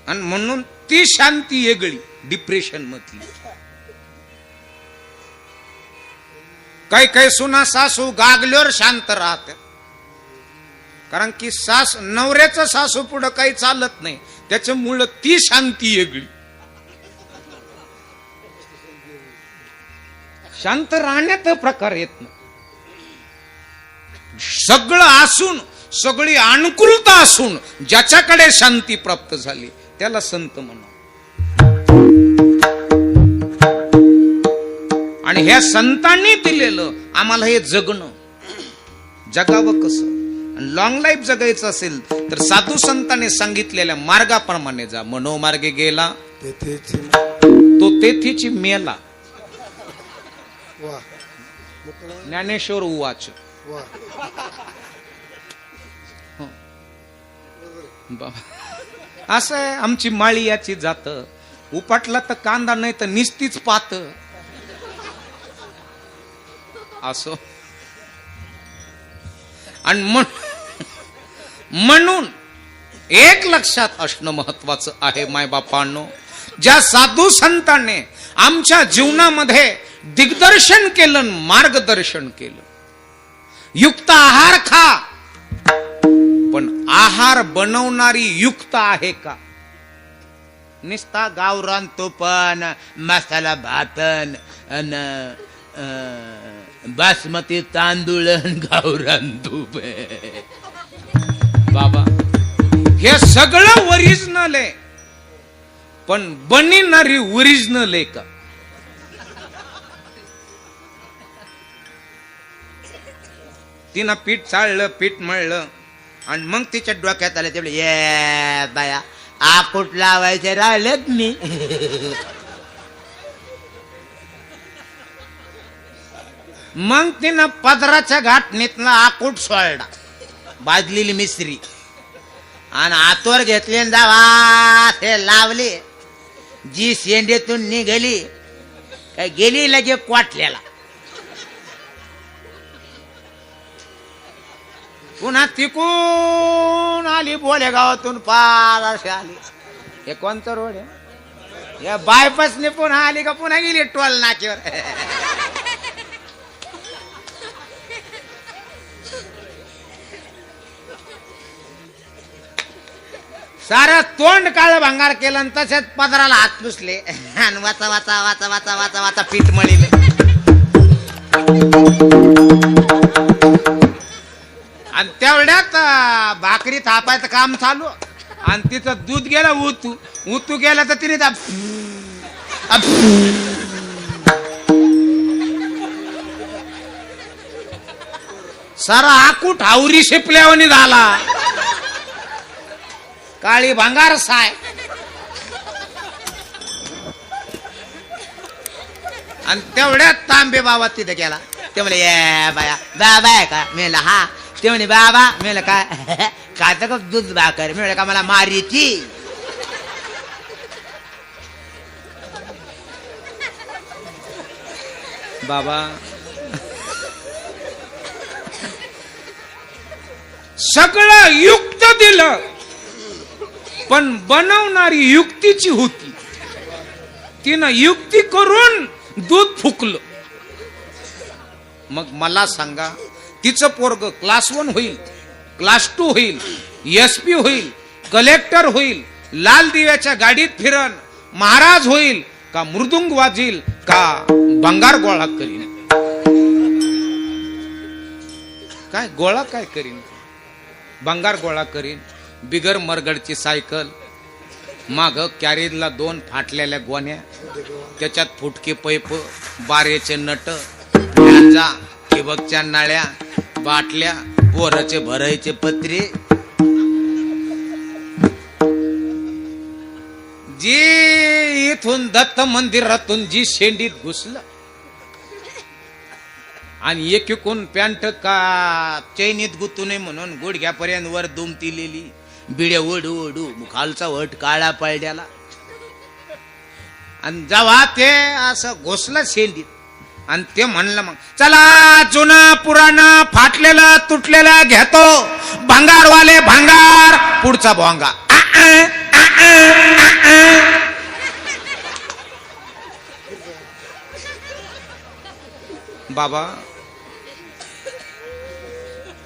Speaker 1: आणि म्हणून ती शांती वेगळी डिप्रेशन मधली. काही सुना सासू गागल्यावर शांत राहतात, कारण की नवऱ्याचं सासू पुढं काही चालत नाही, त्याच्यामुळं ती शांती वेगळी. शांत राहण्यात प्रकार येत नाही. सगळं असून, सगळी अनुकूलता असून ज्याच्याकडे शांती प्राप्त झाली त्याला संत म्हणा. आणि ह्या संतांनी दिलेलं आम्हाला हे जगणं, जगावं कसं, लॉंग लाईफ जगायचं असेल तर साधू संतांनी सांगितलेल्या मार्गाप्रमाणे जा. मनोमार्गे गेला तो तेथीची मेला. ज्ञानेश्वर उवाच. असं आहे आमची माळी याची जात. उपाटला तर कांदा नाही तर निस्तीच पात असो. आणि म्हणून एक लक्षात असणं महत्वाचं आहे मायबापांनो, ज्या साधू संतांनी आमच्या जीवनामध्ये दिग्दर्शन केलं, मार्गदर्शन केलं. युक्त आहार खा, पण आहार बनवणारी युक्त आहे का?
Speaker 3: निस्ता गावरान तुपन, मसाला भातन, बासमती तांदूळ, गावरान तूप.
Speaker 1: बाबा हे सगळं ओरिजिनल आहे, पण बनणारी ओरिजिनल आहे का? तिनं पीठ चाळलं, पीठ मळलं,
Speaker 3: आणि मग तिच्या डोक्यात आलं तेवढे ये बाया आकूट लावायचे राहिलेत मी.
Speaker 1: मग तिनं पदराच्या घाटणीतनं आकूट सोडला,
Speaker 3: बाजलेली मिसरी, आणि आतवर घेतले जावा ते लावले. जी शेंडेतून निघाली काय गेली लगे क्वाटल्याला. पुन्हा तिकून आली बोले गावातून पार अशी आली. हे कोणतं रोड आहे? या बायपासने पुन्हा आली का पुन्हा गेली टोल नाक्यावर. सारं तोंड काळ भांगार केलं आणि तसेच पदराला हात पुसले आणि वाचा वाचा वाचा वाचा वाचा वाचा पीठ मळीले. आणि तेवढ्यात भाकरी थापायचं काम चालू आणि तिचं दूध गेलं उतू उतू गेलं तर तिने सारा आकूट हावरी शिपल्यावानी झाला. काळी भांगार साय आणि तेवढ्यात तांबे बाबा तिथे गेला. ते म्हणे ये बाया बाबा आहे का? मेला हा. ते म्हणे बाबा मेला काय खायचं का दूध भाकर? मिळेल का मला मारीची. बाबा सगळं युक्त दिलं पण बनवणारी युक्तीची होती. तिनं युक्ती करून दूध फुकलं. मग मला सांगा तिचं पोरग क्लास 1 होईल, क्लास 2 होईल, SP होईल, कलेक्टर होईल, लाल दिव्याच्या गाडीत फिरन, महाराज होईल का मृदुंग वाजील का भंगार गोळा करीन? काय गोळा काय करीन? भंगार गोळा करीन. बिगर मरगडची सायकल, माग कॅरेजला 2 फाटलेल्या गोण्या, त्याच्यात फुटके पैप, बारेचे नट, गांजा, ठिबकच्या नाळ्या, बाटल्या, पोराचे भरायचे पत्रे. जी इथून दत्त मंदिरातून जी शेंडीत घुसलं आणि एकीकून पॅन्ट का चैनीत गुतू नये म्हणून गुडघ्यापर्यंत वर दुमतीलेली, बिड्या ओढू ओढू खालचा वट काळा पडल्याला. आणि जेव्हा ते असं घोसलं शेंडीत आणि ते म्हणलं मग चला जुना पुराणा फाटलेला तुटलेला घेतो, भांगारवाले भांगार, पुढचा भोंगा. बाबा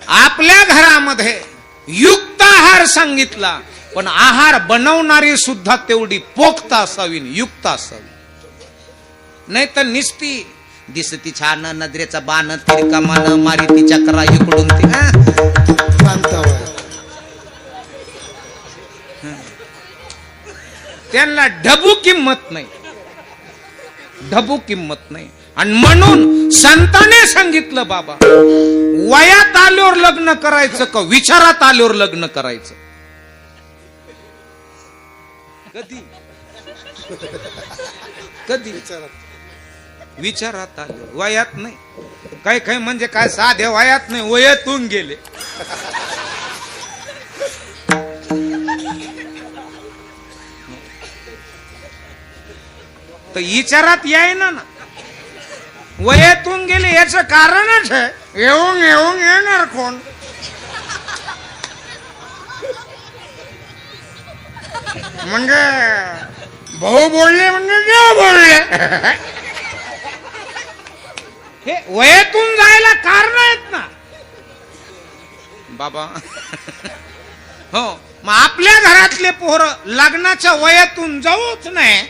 Speaker 3: आपल्या घरामध्ये युक्त आहार सांगितला पण आहार बनवणारी सुद्धा तेवढी पोक्त असावी, युक्त असावी. नाही तर निस्ती दिसती छान नजरेचा बाण, तिरका मान, मारी तिच्या करा इकडून त्यांना ढबू किंमत नाही, ढबू किंमत नाही. आणि म्हणून संताने सांगितलं बाबा वयात आल्यावर लग्न करायचं का विचारात आल्यावर लग्न करायचं? कधी कधी विचारात आल्यावर, वयात नाही. काही काही म्हणजे काय साधे वयात नाही, वयातून गेले. तर विचारात यायना ना, वयातून गेले याचं कारणच आहे येऊन येऊन येणार कोण? म्हणजे भाऊ बोलले म्हणजे देव बोलले. हे वयातून जायला कारण आहेत ना बाबा. हो, मग आपल्या घरातले पोरं लग्नाच्या वयातून जाऊच नाही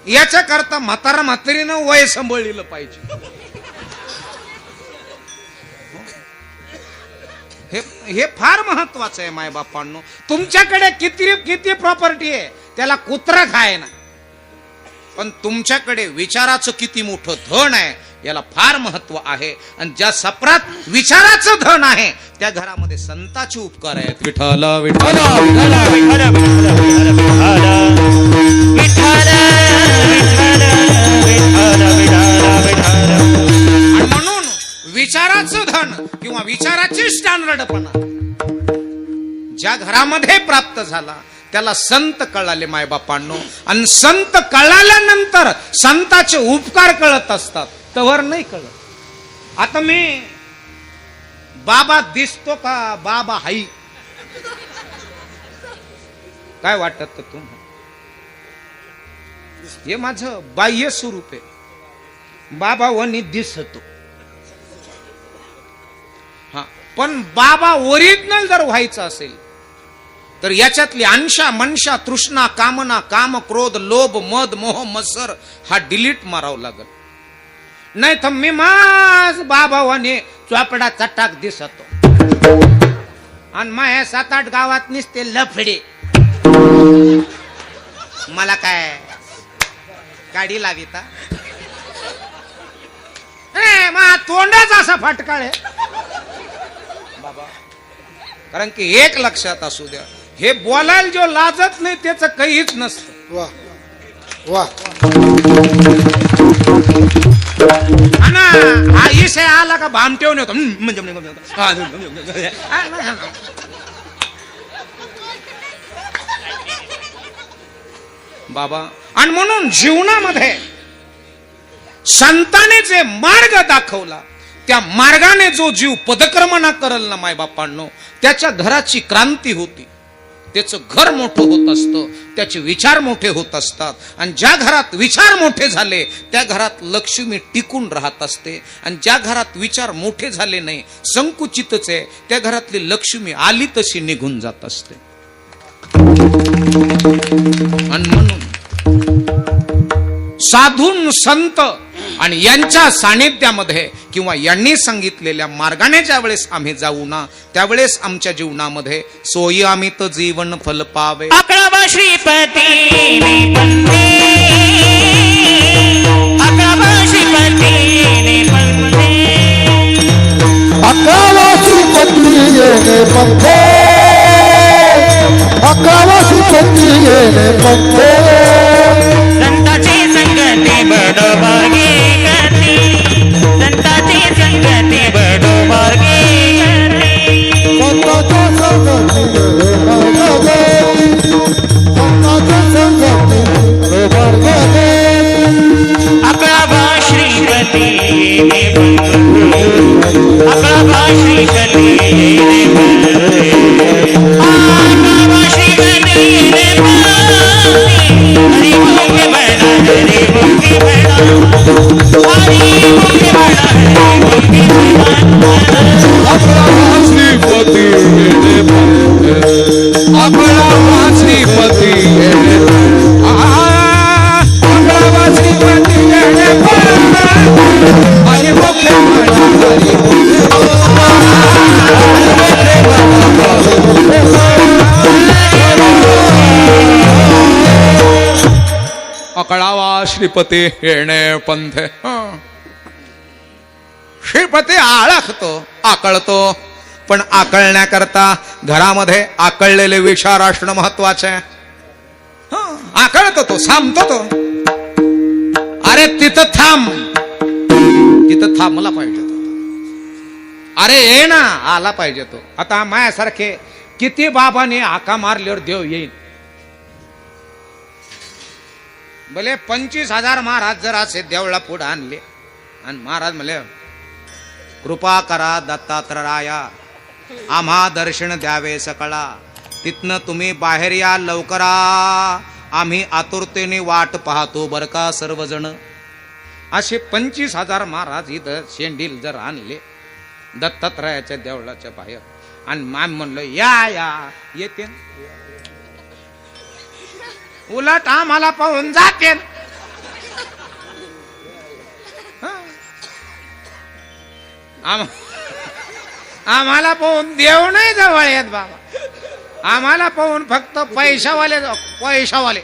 Speaker 3: याच्या करता म्हातारा म्हातारीनं वय सांभाळलं पाहिजे. हे फार महत्वाचं आहे माय बापांनो. तुमच्याकडे किती किती प्रॉपर्टी आहे त्याला कुत्रा खाय ना, पण तुमच्याकडे विचाराचं किती मोठं धन आहे याला फार महत्व आहे. आणि ज्या सप्रात विचाराचं धन आहे त्या घरामध्ये संताचे उपकार आहेत. विठ्ठल विठ्ठल म्हणून विचाराचं धन किंवा विचाराची स्टँडर्डपणा ज्या घरामध्ये प्राप्त झाला त्याला संत कळाले मायबापांनो. आणि संत कळाल्यानंतर संताचे उपकार कळत असतात, तवर नाही कळत. आता मी बाबा दिसतो का बाबा हाई? काय वाटत तुम्हाला? हे माझं बाह्य स्वरूप आहे. बाबा वनी दिसतो. हा, पण बाबा ओरिजिनल जर व्हायचं असेल तर याच्यातली अंशा मनशा तृष्णा कामना काम क्रोध लोभ मद मोह मत्सर हा डिलीट मारावं लागल. नाही तर मी माझ बाबा वनी चोपडा चटाक दिसतो आणि माझ्या 7-8 गावात निसते लफडे. मला काय गाडी लाविता? मा तोंडाच असा फटकाळ आहे बाबा. कारण की एक लक्षात असू द्या, हे बोलायला जो लाजत नाही त्याचं काहीच नसतं.
Speaker 2: वा वा.
Speaker 3: हा विषय आला का भाम ठेवून येतो म्हणजे बाबा. आणि म्हणून जीवनामध्ये संताने जे मार्ग दाखवला त्या मार्गाने जो जीव पदक्रमणा करल ना माय बापांनो, त्याच्या घराची क्रांती होती. त्याचं घर मोठं होत असतं, त्याचे विचार मोठे होत असतात. आणि ज्या घरात विचार मोठे झाले त्या घरात लक्ष्मी टिकून राहत असते. आणि ज्या घरात विचार मोठे झाले नाही, संकुचितच आहे, त्या घरातली लक्ष्मी आली तशी निघून जात असते. आणि म्हणून साधून संत आणि यांच्या सानिध्यामध्ये किंवा यांनी सांगितलेल्या मार्गाने ज्या वेळेस आम्ही जाऊ ना, त्यावेळेस आमच्या जीवनामध्ये सोयी आम्ही तर जीवन फल पावे.
Speaker 4: अकरावा श्रीपतीने पंथे, अकरावा श्रीपतीने पंथे,
Speaker 2: अकरावा श्रीपती येणे पंथे, अकरावा श्रीपती येणे पंथे.
Speaker 4: संताची संगती बडोबागी करते, संताची संगती बडोबागी करते.
Speaker 2: संताच्या संगती बरोबर, संताच्या संगती बरोबर.
Speaker 4: अकरावा श्रीपतीने पंथे, अकरावा श्रीपतीने पंथे, अकरावा श्रीपतीने पंथे. हरि ओम के बड़ा, हरि ओम के बड़ा, हरि ओम के बड़ा, हरि ओम के बड़ा.
Speaker 1: अकरावा श्रीपती येणे पंथे, अकरावा श्रीपती येणे अकरावा श्रीपती येणे पंथे. हरि ओम के बड़ा, हरि ओम के बड़ा, हरि ओम के बड़ा. अकरावा श्रीपती येणे पंथे. श्रीपती आळखतो, आकळतो, पण आकळण्याकरता घरामध्ये आकळलेले विचार असणं महत्वाचे. आकळतो तो, थांबतो तो. अरे तिथं थांब, तिथं थांबला पाहिजे तो. अरे ये ना, आला पाहिजे तो. आता माझ्यासारखे किती बाबाने हाका मारल्यावर देव येईल. भले 25,000 महाराज जर असे देवळा पुढे आणले आणि महाराज म्हणले कृपा करा दत्तात्रयाया, आम्हा दर्शन द्यावे सकळा, तिथनं तुम्ही बाहेर या लवकरा, आम्ही आतुरतेने वाट पाहतो बर का सर्वजण. असे 25,000 महाराज इथं शेंडील जर आणले दत्तात्रयाच्या देवळाच्या बाहेर आणि आम्ही म्हणलो या या, येते उलट आम्हाला पाहून जाते. आम्हाला पाहून देव नाही जवळ येत बाबा. आम्हाला पाहून फक्त पैशावाले पैशावाले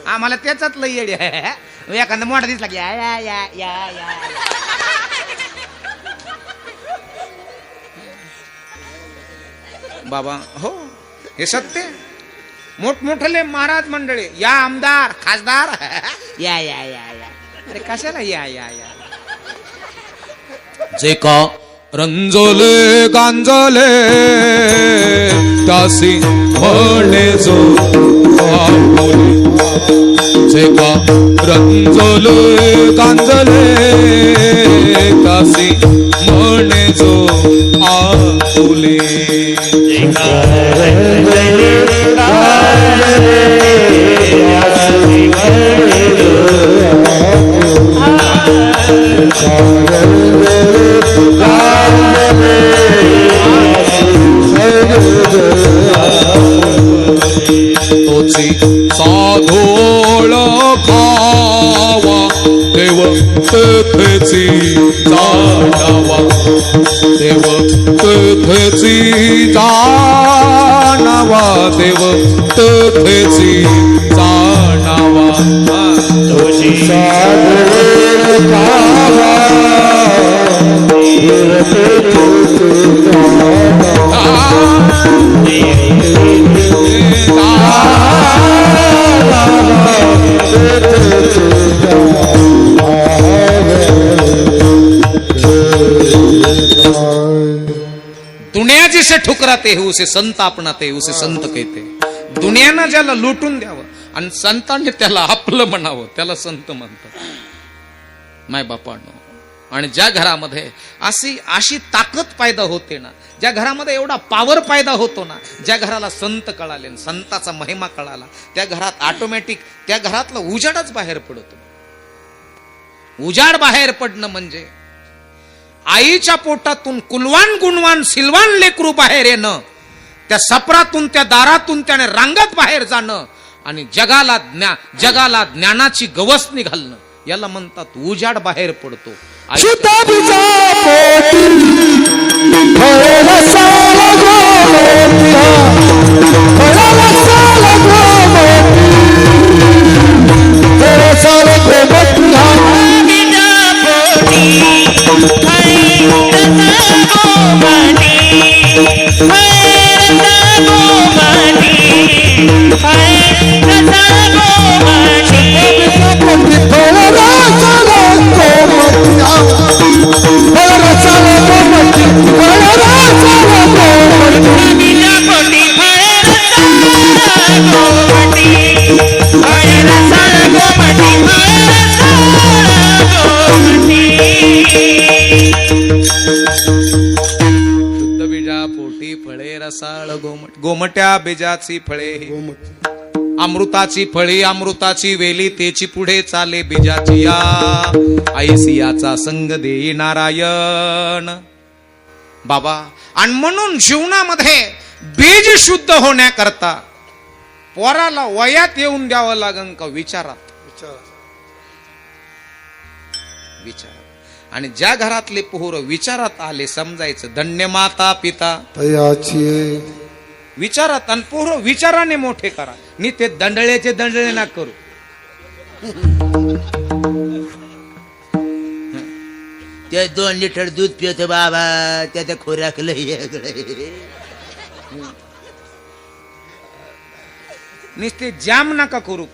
Speaker 1: आम्हाला त्याच्यात लई येडी. एखादा मोठा दिसला की या या या या या. बाबा हो, हे सत्य. मोठमोठले महाराज मंडळी, या आमदार खासदार या या या या. अरे कशाला या या या. जे का रंजोले गांजले तासी म्हणे जो आपुले. जे का रंजोले गांजले असे म्हणे जो आपुले तोची साधोळ खावा देव तेथेची जाणावा देव तेथेची जाणावा देव तेथेची जाणावा
Speaker 2: तुझी साधू खावा
Speaker 3: दुनिया जिसे ठुकराते है उसे संत आपणाते है, उसे संत कहते. दुनियानं ज्याला लुटून द्यावं आणि संतांनी त्याला आपलं म्हणावं त्याला संत म्हणतात. माय बापांनो, आणि ज्या घरामध्ये अशी ताकद पैदा होते ना, ज्या घरामध्ये एवढा पॉवर पैदा होतो ना, ज्या घराला संत कळाले, संताचा महिमा कळाला, त्या घरात ऑटोमॅटिक त्या घरातला उजाडच बाहेर पडतो. उजाड बाहेर पडणं म्हणजे आईच्या पोटातून कुलवान गुणवान सिलवान लेकरू बाहेर येणं, त्या सपरातून त्या दारातून त्याने रांगत बाहेर जाणं आणि जगाला ज्ञानाची गवसणी घालणं, याला म्हणतात उजाड बाहेर पडतो. गोमट्या बीजाची फळे अमृताची फळी अमृताची वेली तेची पुढे चाले बीजाची या ऐसियाचा संग देई नारायण. बाबा, आणि म्हणून जीवनामध्ये बीज शुद्ध होण्याकरता पोराला वयात येऊन द्यावं लागन का विचारात. आणि ज्या घरातले पोहर विचारात आले समजायचं धन्य माता पिता
Speaker 2: तयाची
Speaker 3: विचारात, आणि पोहर विचाराने मोठे करा. नि ते दंडळेचे दंडळे ना करू.
Speaker 5: ते 2 लिटर दूध पितो बाबा, त्याच्या खोराक लय
Speaker 3: नुसते जाम नका करू.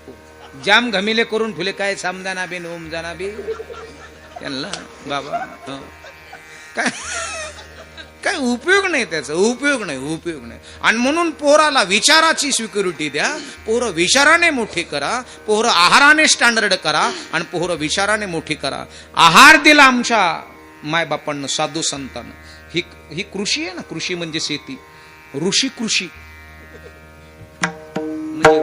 Speaker 3: जाम घमिले करून ठुले काय समजाना बी ओम जाना बी त्यांना बाबा. काय काय उपयोग नाही त्याचा, उपयोग नाही. आणि म्हणून पोराला विचाराची सिक्युरिटी द्या. पोरं विचाराने मोठी करा, पोरं आहाराने स्टँडर्ड करा, आणि पोरं विचाराने मोठी करा. आहार दिला आमच्या मायबापांना, साधू संतांना. ही कृषी आहे ना, कृषी म्हणजे शेती. ऋषी कृषी म्हणजे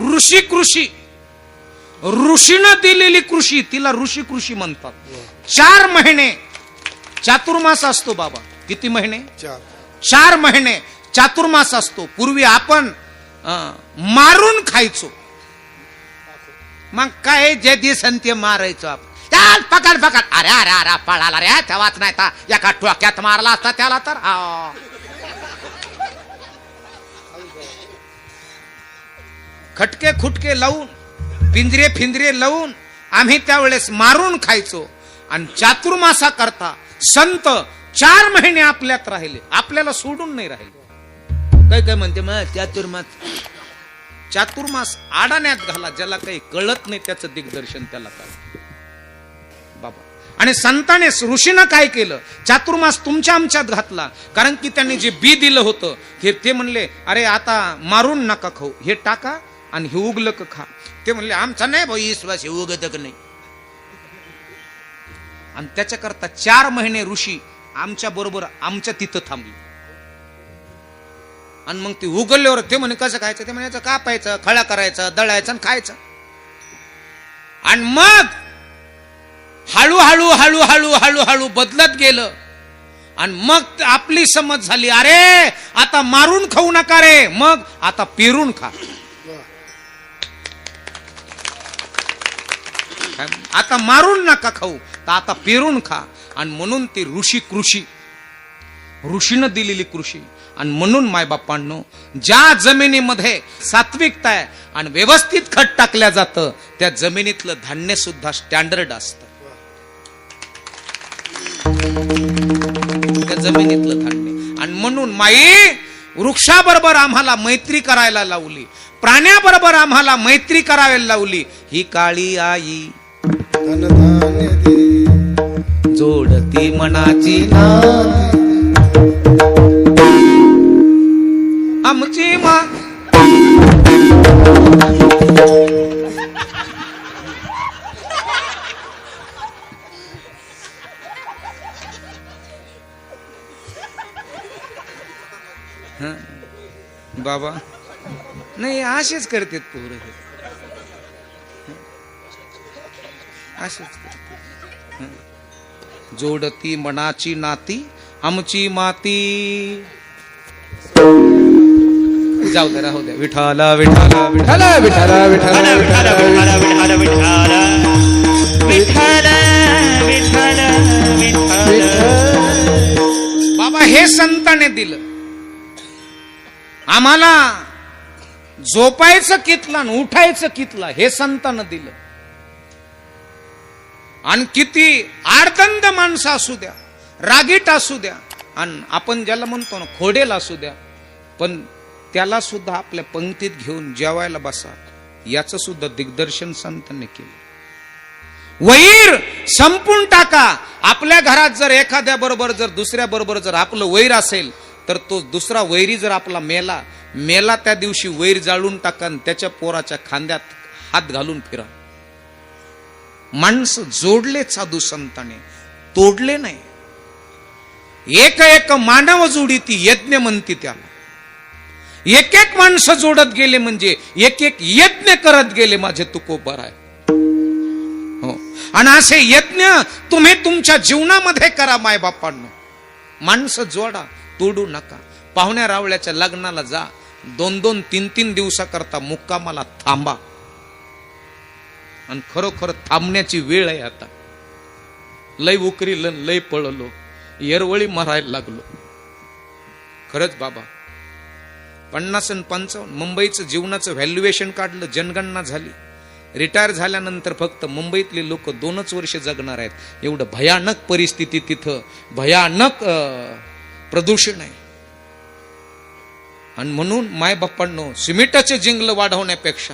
Speaker 3: ऋषी कृषी. ऋषीनं दिलेली कृषी तिला ऋषी कृषी म्हणतात. 4 महिने चातुर्मास असतो बाबा. किती महिने? 4 महिने चातुर्मास असतो. पूर्वी आपण मारून खायचो. मग काय जे दिसन ते मारायचो आपण. पकड पकड, अरे अरे अरे पळाला रे, तेव्हाच नाही तर एका टोक्यात मारला असता त्याला तर. खटके खुटके लावून पिंजरे फिंजरे लावून आम्ही त्यावेळेस मारून खायचो. आणि चातुर्मासा करता संत 4 महिने आपल्यात राहिले, आपल्याला सोडून नाही राहिले.
Speaker 5: काय काय म्हणते मग
Speaker 3: चातुर्मास आडाण्यात घाला, ज्याला काही कळत नाही त्याचं दिग्दर्शन त्याला करा बाबा. आणि संताने ऋषीनं काय केलं, चातुर्मास तुमच्या आमच्यात घातला. कारण की त्यांनी जे बी दिलं होतं ते म्हणले अरे आता मारून नका खाऊ, हे टाका आणि हे उगलं का खा. ते म्हणले आमचा नाही भाऊ विश्वास, हे उगत का नाही. आणि त्याच्याकरता 4 महिने ऋषी आमच्या बरोबर आमच्या तिथं थांबले. आणि मग ती उगलल्यावर ते म्हणे कसं खायचं, ते म्हणायचं कापायचं, खळा करायचं, दळायचं आणि खायचं. आणि मग हळूहळू हळूहळू हळूहळू बदलत गेलं. आणि मग आपली समज झाली, अरे आता मारून खाऊ नका रे, मग आता पेरून खा. आता मारून नका खाऊ, तर आता पेरून खा. आणि म्हणून ती ऋषीनं दिलेली कृषी. आणि म्हणून मायबापांनो, ज्या जमिनीमध्ये सात्विकता आहे आणि व्यवस्थित खत टाकल्या जातं, त्या जमिनीतलं धान्य सुद्धा स्टँडर्ड असतं. त्या जमिनीतलं धान्य. आणि म्हणून माई वृक्षाबरोबर आम्हाला मैत्री करायला लावली, प्राण्याबरोबर आम्हाला मैत्री करायला लावली. ही काळी आई
Speaker 2: धनधान्य दे,
Speaker 1: जोडती मनाची आमची मा. बाबा नाही, असेच करतात पोरं, असेच करतात. जोडती मनाची नाती आमची माती. जाऊ द्या, राहू द्या. विठाला विठाला विठाला विठाला विठाला
Speaker 4: विठाला विठाला विठाला विठाला विठाला विठाला विठाला.
Speaker 3: बाबा हे संताने दिलं आम्हाला. झोपायचं कितला आणि उठायचं कितला हे संतानं दिलं. आणि किती आडदंड माणसं असू द्या, रागीट असू द्या, आणि आपण ज्याला म्हणतो ना खोडेल असू द्या, पण त्याला सुद्धा आपल्या पंक्तीत घेऊन जेवायला बसा, याचं सुद्धा दिग्दर्शन संतांनी केलं. वैर संपून टाका. आपल्या घरात जर एखाद्या बरोबर जर दुसऱ्या बरोबर जर आपलं वैर असेल, तर तो दुसरा वैरी जर आपला मेला त्या दिवशी वैर जाळून टाका आणि त्याच्या पोराच्या खांद्यात हात घालून फिरा. माणसं जोडले साधू संतांनी, तोडले नाही. एक एक मानव जोडी ती यज्ञ म्हणते त्याला. एक एक माणसं जोडत गेले म्हणजे एक एक यज्ञ करत गेले माझे तुकोबार आहे. हो, आणि असे यज्ञ तुम्ही तुमच्या जीवनामध्ये करा मायबापांनो. माणसं जोडा, तोडू नका. पाहुण्या रावळ्याच्या लग्नाला जा, 2-2, 3-3 दिवसाकरता मुक्कामाला थांबा. आणि खरोखर थांबण्याची वेळ आहे आता. लय उकरील, लय पळलो, येरवळी मारायला लागलो. खरंच बाबा, 50 आणि 55 मुंबईचं जीवनाचं व्हॅल्युएशन काढलं, जनगणना झाली. रिटायर झाल्यानंतर फक्त मुंबईतले लोक 2च वर्ष जगणार आहेत. एवढं भयानक परिस्थिती तिथं, भयानक प्रदूषण आहे. आणि म्हणून मायबापांनो, सिमेंटाचे जंगल वाढवण्यापेक्षा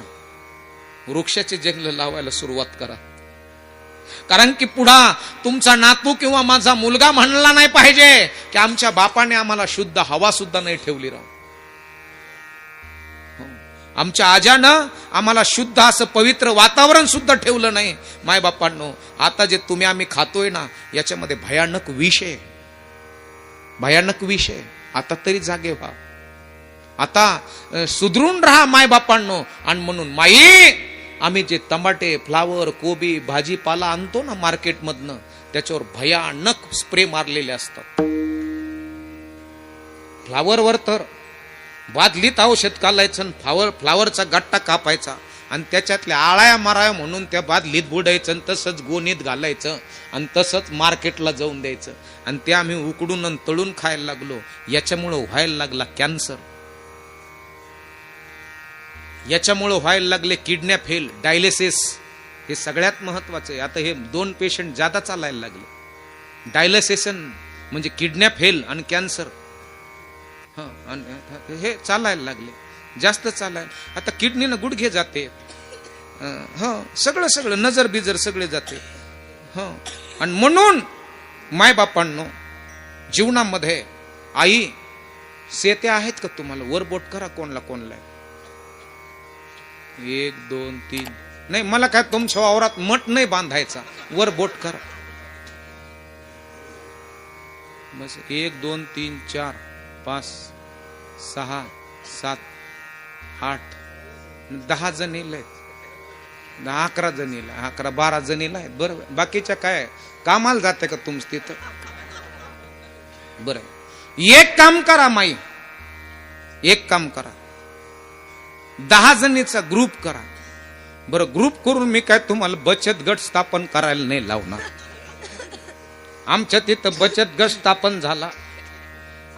Speaker 3: वृक्षाचे जंगल लावायला सुरुवात करा. कारण की पुढा तुमचा नातू किंवा माझा मुलगा म्हणला नाही पाहिजे की आमच्या बापाने आम्हाला शुद्ध हवा सुद्धा नाही ठेवली राव, आमच्या आजानं आम्हाला शुद्ध असं पवित्र वातावरण सुद्धा ठेवलं नाही. मायबापांनो, आता जे तुम्ही आम्ही खातोय ना, याच्यामध्ये भयानक विष आहे, भयानक विष आहे. आता तरी जागे व्हा, आता सुधरून राहा मायबापांनो. आणि म्हणून माई, आम्ही जे टमाटे, फ्लावर, कोबी, भाजीपाला आणतो ना मार्केटमधनं, त्याच्यावर भयानक स्प्रे मारलेले असतात. फ्लावरवर तर बादलीत औषध घालायचं, फ्लावरचा गट्टा कापायचा आणि त्याच्यातल्या आळ्या माराया म्हणून त्या बादलीत बुडायचं, तसंच गोणीत घालायचं आणि तसंच मार्केटला जाऊन द्यायचं. आणि ते आम्ही उकडून आणि तळून खायला लागलो. याच्यामुळं व्हायला लागला कॅन्सर, याच्यामुळं व्हायला लागले किडन्या फेल, डायलिसिस. हे सगळ्यात महत्वाचं आहे. आता हे 2 पेशंट जादा चालायला लागले. डायलिसेशन म्हणजे किडन्या फेल आणि कॅन्सर, हे चालायला लागले, जास्त चालायला. आता किडनीनं गुडघे जाते, सगळं नजर बिजर सगळे जाते. आणि म्हणून मायबापांनो, जीवनामध्ये आई शेत्या आहेत का तुम्हाला? वर बोट करा कोणला कोणला. 1 2 3 नाही, मला काय तुमच्या वावरात मठ नाही बांधायचा, वर बोट करा. बस 1 2 3 4 5 6 7 8 10 जणीला आहेत, 11 जणीला, 11 12 जणीला आहेत. बरोबर, बाकीच्या काय कामाला जाते का तुमच तिथं? बरं, एक काम करा माई, एक काम करा, 10 जणीचा ग्रुप करा. बरं, ग्रुप करून मी काय तुम्हाला बचत गट स्थापन करायला नाही लावणार. आमच्या तिथं बचत गट स्थापन झाला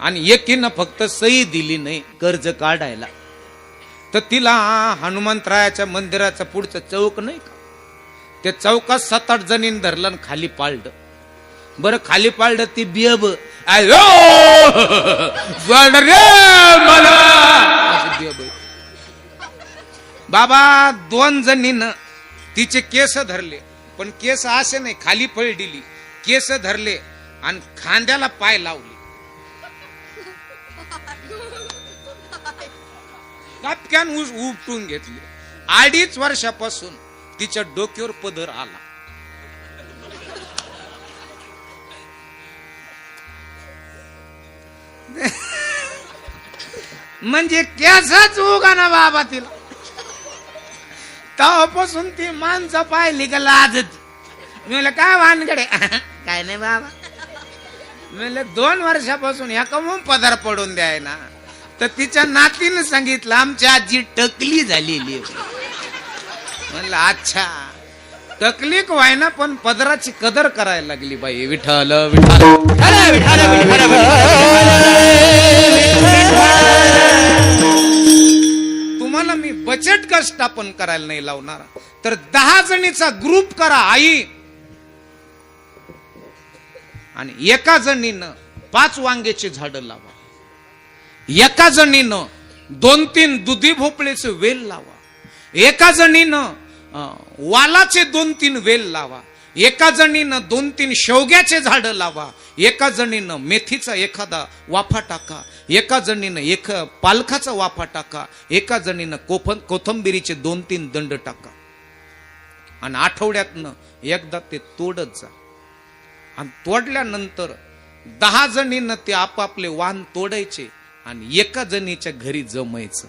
Speaker 3: आणि एकीनं फक्त सही दिली नाही कर्ज काढायला, तर तिला हनुमंतरायाच्या मंदिराचा पुढचं चौक नाही का, त्या चौकात 7-8 जणींनी धरलं आणि खाली पाळलं. बरं, खाली पाळलं ती बियब आयो रे मला अशी बियब. बाबा 2 जणीनं तिचे केस धरले, पण केस असे नाही खाली पळडिली, केस धरले आणि खांद्याला पाय लावले. कापक्यान उपटून घेतले. 2.5 वर्षापासून तिच्या डोक्यावर पदर आला. म्हणजे केसच उगा ना बाबा तिला. तेव्हापासून ती माणसं पाहिली का लाजत. मी म्हणलं काय वानगडे? काय नाही बाबा. म्हणलं 2 वर्षापासून ह्या कमून पदर पडून द्याय ना. तर तिच्या नातीनं सांगितलं आमची आजी टकली झालेली. म्हणलं अच्छा, टकलीक व्हायना पण पदराची कदर करायला लागली बाई. विठ्ठल विठ्ठल तुम्हाला मी बचत गट स्थापन करायला नाही लावणार, तर 10 जणीचा ग्रुप करा आई, आणि एका जणीनं 5 वांग्याची झाडं लावा, एका जणीनं 2-3 दुधी भोपळेचे वेल लावा, एका जणीनं वालाचे 2-3 वेल लावा, एका जणीनं 2-3 शेवग्याचे झाडं लावा, एका जणीनं मेथीचा एखादा वाफा टाका, एका जणीनं एक पालखाचा वाफा टाका, एका जणीनं कोथंबिरीचे 2-3 दंड टाका. आणि आठवड्यातनं एकदा ते तोडत जा. आणि तोडल्यानंतर 10 जणीनं ते आपापले वाहन तोडायचे आणि एका जणीच्या घरी जमायचं.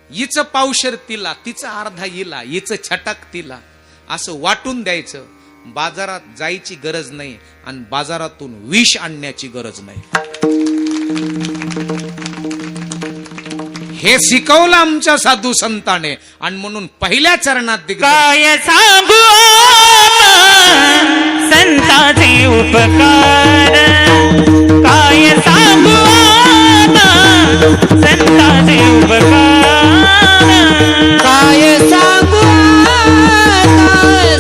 Speaker 3: हिचं पावशर तिला, तिचं अर्धा हिला, हिचं छटाक तिला, असं वाटून द्यायचं. बाजारात जायची गरज नाही आणि बाजारातून विष आणण्याची गरज नाही. हे शिकवलं आमच्या साधू संताने. आणि म्हणून पहिल्या चरणात
Speaker 4: काय सांगू संतांचे उपकार, काय सांगू संतांचे उपकार,
Speaker 5: काय सांगू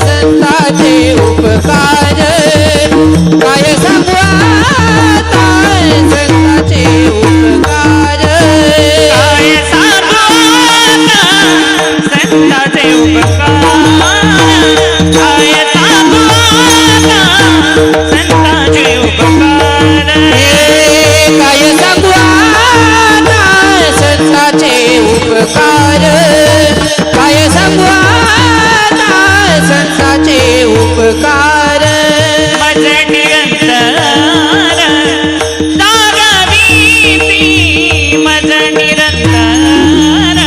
Speaker 5: संतांचे उपकार, काय सांगू संतांचे उपकार,
Speaker 4: काय सांगू संतांचे उपकार, काय सांगू संतांचे उपकार,
Speaker 5: काय सांगू संतांचे उपकार, काय सांगू संतांचे उपकार.
Speaker 4: मज निरंतर जागविती, मज निरंतर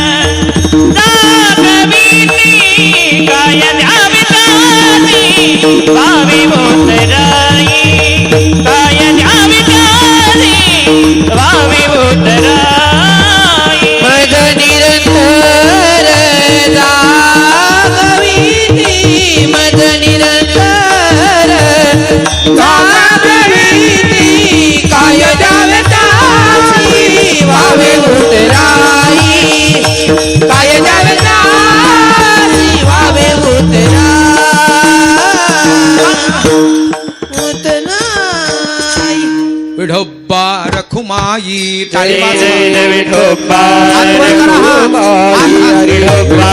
Speaker 4: जागविती, काय द्यावे त्यासी वावी बोतराई, काय द्यावे त्यासी वावी बोतराई.
Speaker 5: मज निरंतर जागविती, मज निरंतर जागविती, काय द्यावे त्यासी वावे उतराई, काय द्यावे त्यासी वावे उतराई.
Speaker 1: विठोबा रखुमाई.
Speaker 4: जय जय विठोबा
Speaker 1: रखुमाई,
Speaker 4: विठोबा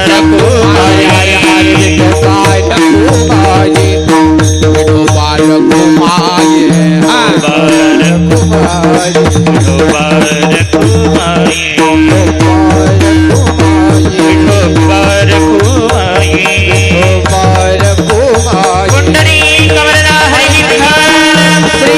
Speaker 4: रखुमाई,
Speaker 1: विठोबा रखुमाई, विठोबा रखुमाई,
Speaker 4: विठोबा रखुमाई, विठोबा रखुमाई. कुंडली कमलना हरि विठ्ठल,
Speaker 5: श्री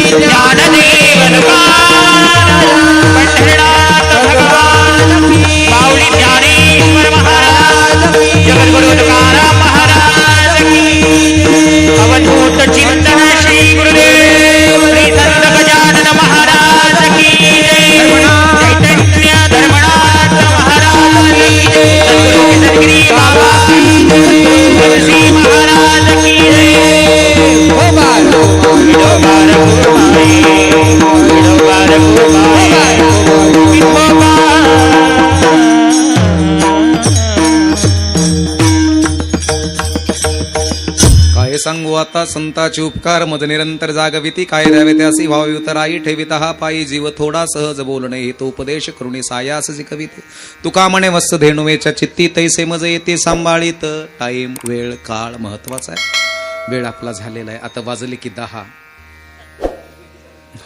Speaker 1: सांगू आता संताची उपकार मज निरंतर जागविती काय द्यावे त्यासी भावयुतराई ठेविता हा पायी जीव थोडा सहज बोलणे हे तो उपदेश करुणी सायास जी कविते तुका म्हणे वस्त धेनुवेच्या चित्ती तैसे मज येते सांभाळीत टाइम वेळ काळ महत्वाचा आहे वेळ आपला झालेला आहे आता वाजले की 10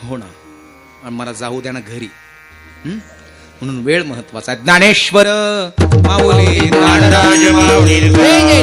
Speaker 1: हो ना आणि मला जाऊ द्या ना घरी म्हणून वेळ महत्वाचा आहे ज्ञानेश्वर माऊली ज्ञानराज माऊली जय जय